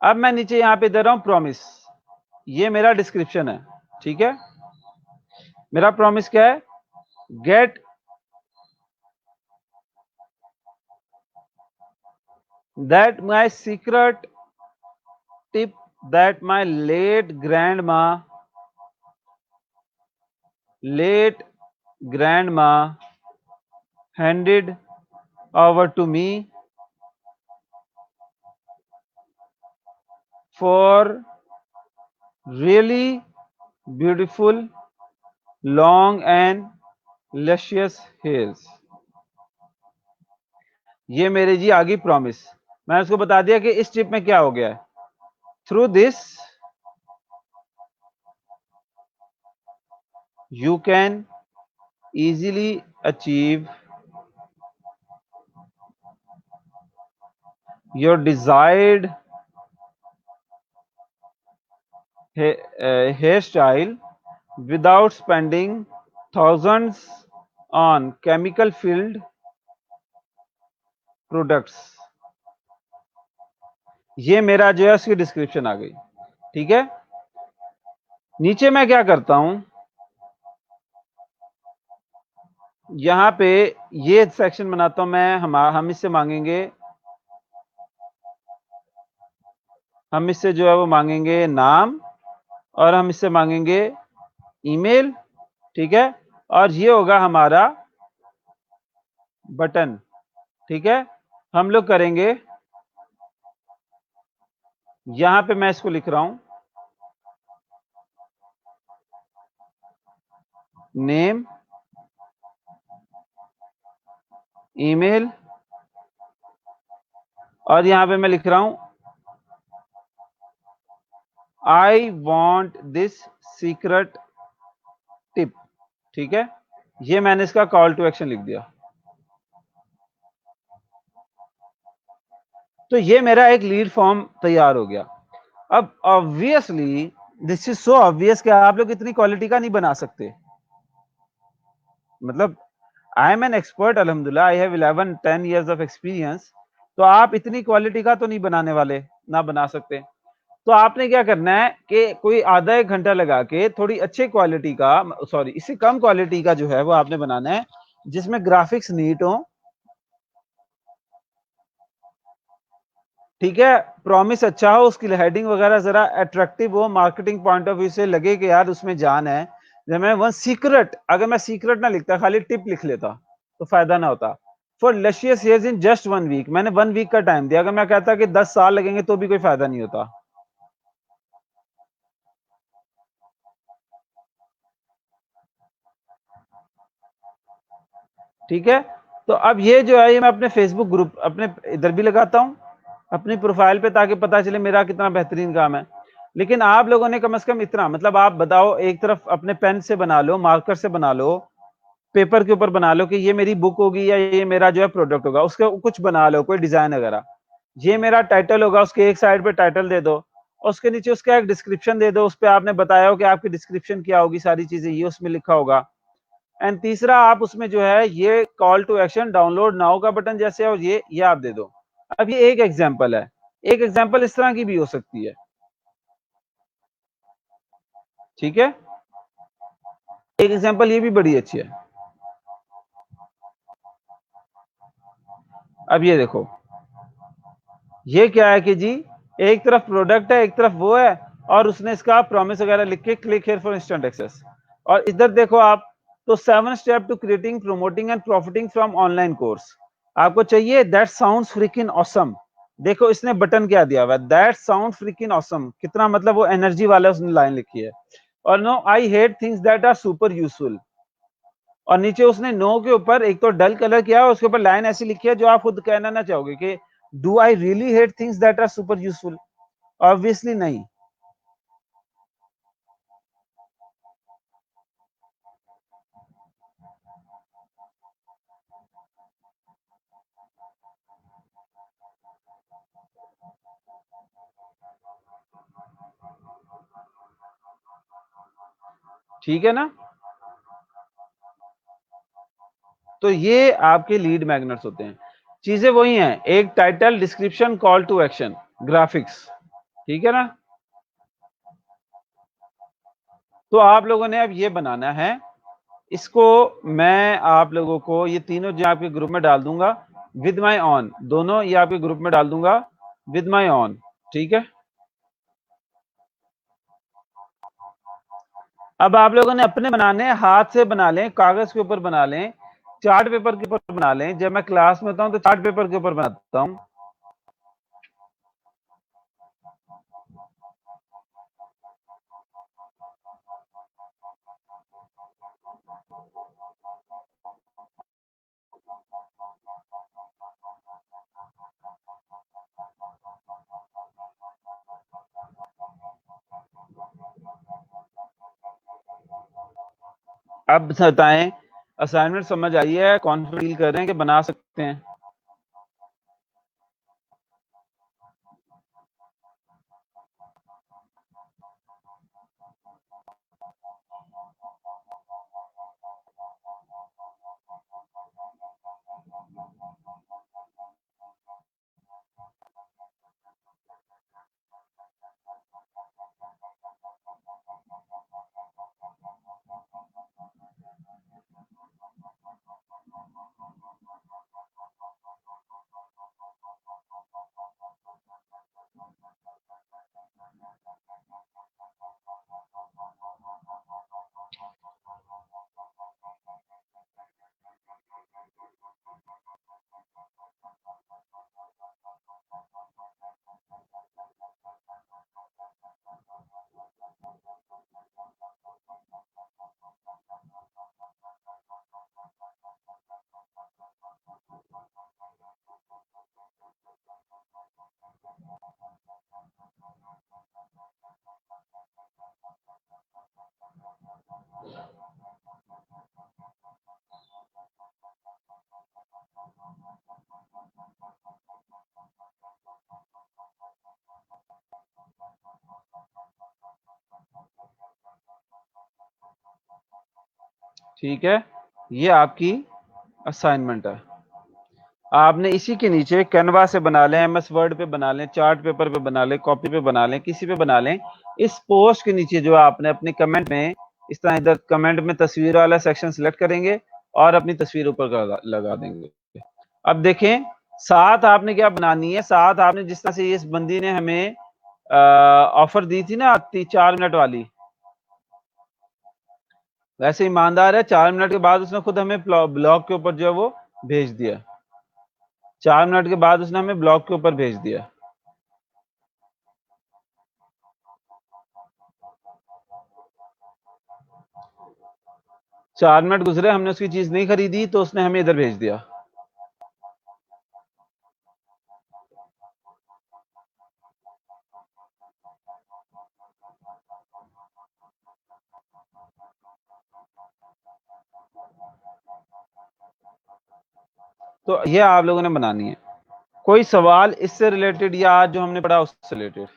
अब मैं नीचे यहां पे दे रहा हूं प्रॉमिस, ये मेरा डिस्क्रिप्शन है, ठीक है। मेरा प्रॉमिस क्या है, get that my secret tip that my late grandma handed over to me for really beautiful long and luscious hairs। ये मेरे जी आ गई प्रॉमिस। मैंने उसको बता दिया कि इस ट्रिप में क्या हो गया है। Through this you can easily achieve your desired hairstyle without spending thousands on chemical filled products। ये मेरा जो है उसकी डिस्क्रिप्शन आ गई, ठीक है। नीचे मैं क्या करता हूं, यहां पे ये सेक्शन बनाता हूं मैं, हम इससे मांगेंगे, हम इससे जो है वो मांगेंगे नाम, और हम इससे मांगेंगे ईमेल, ठीक है। और ये होगा हमारा बटन, ठीक है। हम लोग करेंगे, यहां पे मैं इसको लिख रहा हूं नेम, ईमेल, और यहां पे मैं लिख रहा हूं I want this secret tip, ठीक है। ये मैंने इसका कॉल टू एक्शन लिख दिया। तो ये मेरा एक लीड फॉर्म तैयार हो गया। अब obviously this is so obvious कि आप लोग इतनी क्वालिटी का नहीं बना सकते। मतलब आई एम एन एक्सपर्ट, अल्हम्दुलिल्लाह I have 11-10 years of experience. तो आप इतनी क्वालिटी का तो नहीं बनाने वाले, ना बना सकते। तो आपने क्या करना है कि कोई आधा एक घंटा लगा के थोड़ी अच्छे क्वालिटी का, सॉरी इससे कम क्वालिटी का जो है वो आपने बनाना है, जिसमें ग्राफिक्स नीट हो, ठीक है। प्रॉमिस अच्छा हो, उसकी हेडिंग वगैरह जरा अट्रैक्टिव हो, मार्केटिंग पॉइंट ऑफ व्यू से लगे कि यार उसमें जान है। जब मैं वन सीक्रेट, अगर मैं सीक्रेट ना लिखता, खाली टिप लिख लेता, तो फायदा ना होता। For luscious hairs in just 1 week, मैंने 1 वीक का टाइम दिया। अगर मैं कहता कि 10 साल लगेंगे तो भी कोई फायदा नहीं होता। ठीक है। तो अब ये जो है, ये मैं अपने फेसबुक ग्रुप अपने इधर भी लगाता हूं, अपनी प्रोफाइल पे, ताकि पता चले मेरा कितना बेहतरीन काम है। लेकिन आप लोगों ने कम से कम इतना, मतलब आप बताओ, एक तरफ अपने पेन से बना लो, मार्कर से बना लो, पेपर के ऊपर बना लो कि ये मेरी बुक होगी या ये मेरा जो है प्रोडक्ट होगा, उसका कुछ बना लो, कोई डिजाइन वगैरह। ये मेरा टाइटल होगा, उसके एक साइड पे टाइटल दे दो, और उसके नीचे उसका एक डिस्क्रिप्शन दे दो। उस पर आपने बताया हो कि आपकी डिस्क्रिप्शन क्या होगी, सारी चीजें ये उसमें लिखा होगा। एंड तीसरा, आप उसमें जो है ये call to action, download now का बटन जैसे है, और ये आप दे दो। अब ये एक एग्जांपल है, एक एग्जांपल इस तरह की भी हो सकती है, ठीक है। एक एग्जांपल ये भी बड़ी अच्छी है। अब ये देखो, ये क्या है कि जी एक तरफ प्रोडक्ट है, एक तरफ वो है, और उसने इसका प्रॉमिस वगैरह लिख के click here for instant access. और इधर देखो आप, तो 7 step to creating, promoting and profiting from online course. आपको चाहिए दैट साउंड्स फ्रिकिंग ऑसम। देखो इसने बटन क्या दिया हुआ है, दैट साउंड फ्रिकिंग ऑसम, कितना मतलब वो एनर्जी वाला उसने लाइन लिखी है। और no I hate things that are super useful. और नीचे उसने नो के ऊपर एक तो डल कलर किया है, उसके ऊपर लाइन ऐसी लिखी है जो आप खुद कहना ना चाहोगे कि do I really hate things that are super useful. Obviously नहीं। ठीक है ना। तो ये आपके लीड मैग्नेट्स होते हैं। चीजें वही हैं, एक title, description, call to action, graphics, ठीक है ना। तो आप लोगों ने अब ये बनाना है, इसको मैं आप लोगों को ये तीनों जो आपके ग्रुप में डाल दूंगा विद माई ऑन, दोनों ये आपके ग्रुप में डाल दूंगा विद माई ऑन, ठीक है। अब आप लोगों ने अपने बनाने हैं, हाथ से बना लें, कागज के ऊपर बना लें, चार्ट पेपर के ऊपर बना लें। जब मैं क्लास में होता हूं तो चार्ट पेपर के ऊपर बनाता हूं। अब बताएं, असाइनमेंट समझ आई है, कॉन्फिडेंस फील कर रहे हैं कि बना सकते हैं? ठीक है, ये आपकी असाइनमेंट है। आपने इसी के नीचे कैनवा से बना लें, एमएस वर्ड पे बना लें, चार्ट पेपर पे बना लें, कॉपी पे बना लें, किसी पे बना लें। इस पोस्ट के नीचे जो आपने अपने कमेंट में इस तरह इधर कमेंट में तस्वीर वाला सेक्शन सिलेक्ट करेंगे और अपनी तस्वीर ऊपर लगा देंगे। अब देखें, साथ आपने क्या बनानी है, साथ आपने जिस तरह से इस बंदी ने हमें ऑफर दी थी ना 4 मिनट वाली, वैसे ईमानदार है, 4 मिनट के बाद उसने खुद हमें ब्लॉग के ऊपर जो है वो भेज दिया। 4 मिनट के बाद उसने हमें ब्लॉग के ऊपर भेज दिया। चार मिनट गुजरे, हमने उसकी चीज नहीं खरीदी तो उसने हमें इधर भेज दिया। तो ये आप लोगों ने बनानी है। कोई सवाल इससे रिलेटेड या आज जो हमने पढ़ा उससे रिलेटेड?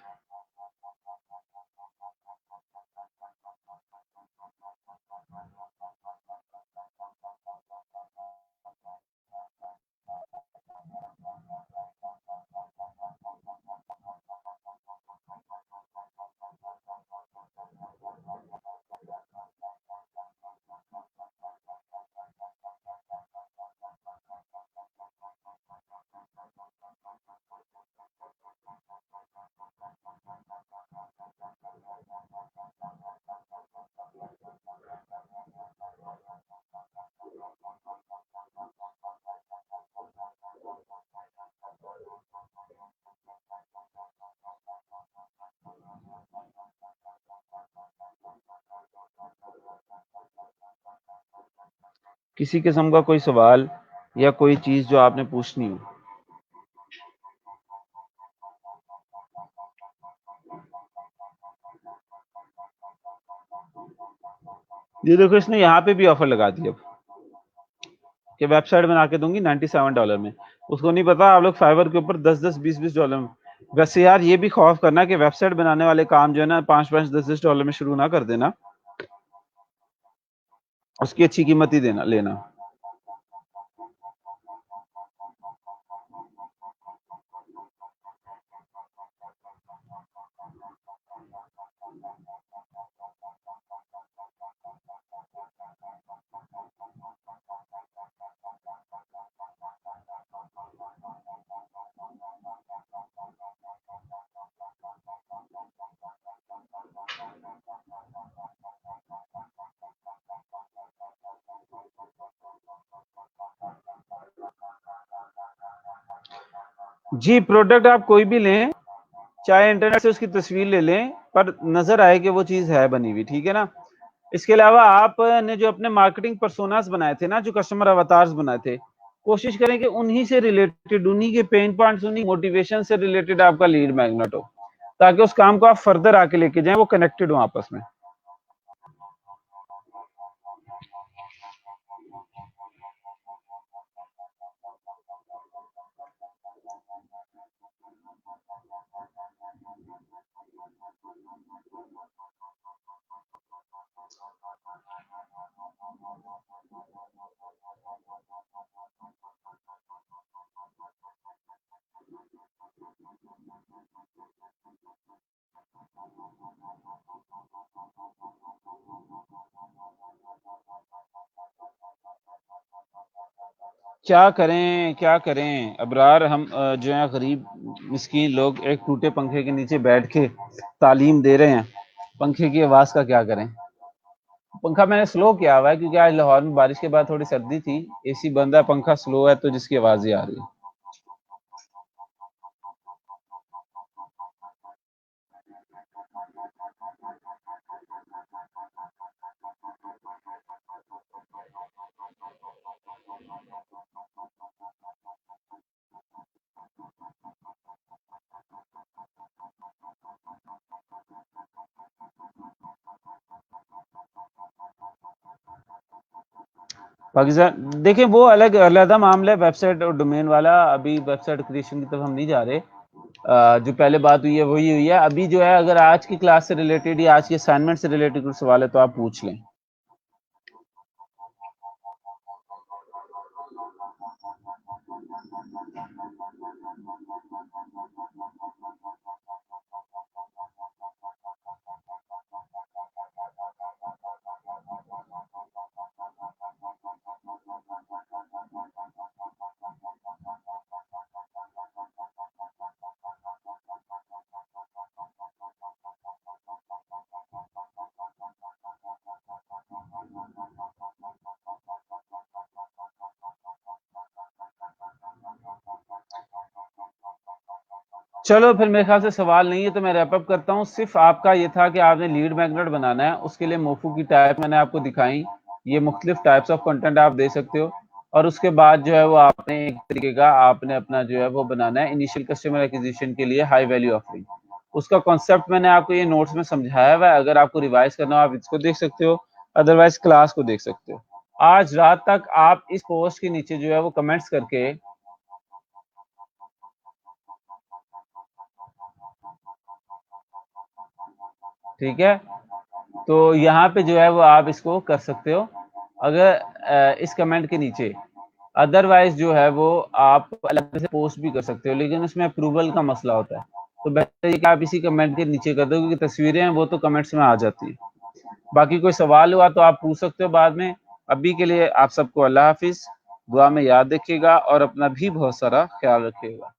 किसी किस्म का कोई सवाल या कोई चीज जो आपने पूछनी हो? ये देखो, इसने यहाँ पे भी ऑफर लगा दिया कि वेबसाइट बना के दूंगी $97 में। उसको नहीं पता आप लोग फाइवर के ऊपर 10-10, 20-20 डॉलर में। वैसे यार ये भी खौफ करना कि वेबसाइट बनाने वाले काम जो है ना 5-5, 10-10 डॉलर में शुरू ना कर देना, उसकी अच्छी कीमत ही देना लेना। जी, प्रोडक्ट आप कोई भी लें, चाहे इंटरनेट से उसकी तस्वीर ले लें, पर नज़र आए कि वो चीज़ है बनी हुई, ठीक है ना? इसके अलावा आपने जो अपने मार्केटिंग पर्सोनास बनाए थे ना, जो कस्टमर अवतार्स बनाए थे, कोशिश करें कि उन्हीं से रिलेटेड, उन्हीं के पेन पॉइंट्स, उन्हीं मोटिवेशन से रिलेटेड आपका लीड मैग्नेट हो, ताकि उस काम को आप फर्दर आके लेके जाएँ, वो कनेक्टेड हो आपस में। क्या करें अबरार, हम जो है गरीब मिस्कीन लोग एक टूटे पंखे के नीचे बैठ के तालीम दे रहे हैं, पंखे की आवाज़ का क्या करें? पंखा मैंने स्लो किया हुआ है क्योंकि आज लाहौर में बारिश के बाद थोड़ी सर्दी थी, एसी बंद है, पंखा स्लो है, तो जिसकी आवाज़ ही आ रही है। पाकिस्तान देखिए, वो अलग अलहदा मामला है, वेबसाइट और डोमेन वाला। अभी वेबसाइट क्रिएशन की तरफ हम नहीं जा रहे। जो पहले बात हुई है वही हुई है। अभी जो है, अगर आज की क्लास से रिलेटेड या आज के असाइनमेंट से रिलेटेड कुछ सवाल है तो आप पूछ लें। चलो फिर, मेरे ख्याल से सवाल नहीं है तो मैं रैप अप करता हूँ। सिर्फ आपका ये था कि आपने लीड मैग्नेट बनाना है, उसके लिए मोफू की टाइप मैंने आपको दिखाई। ये मुख्तलिफ टाइप्स ऑफ कंटेंट आप दे सकते हो, और उसके बाद जो है वो आपने एक तरीके का आपने अपना जो है वो बनाना है इनिशियल कस्टमर एक्विजिशन के लिए हाई वैल्यू ऑफरिंग। उसका कॉन्सेप्ट मैंने आपको ये नोट्स में समझाया हुआ है। अगर आपको रिवाइज करना हो आप इसको देख सकते हो, अदरवाइज क्लास को देख सकते हो। आज रात तक आप इस पोस्ट के नीचे जो है वो कमेंट्स करके, ठीक है, तो यहाँ पे जो है वो आप इसको कर सकते हो अगर इस कमेंट के नीचे। अदरवाइज जो है वो आप अलग से पोस्ट भी कर सकते हो, लेकिन उसमें अप्रूवल का मसला होता है। तो बेहतर है कि आप इसी कमेंट के नीचे कर दो, क्योंकि तस्वीरें हैं वो तो कमेंट्स में आ जाती है। बाकी कोई सवाल हुआ तो आप पूछ सकते हो बाद में। अभी के लिए आप सबको अल्लाह हाफिज, दुआ में याद रखिएगा और अपना भी बहुत सारा ख्याल रखिएगा।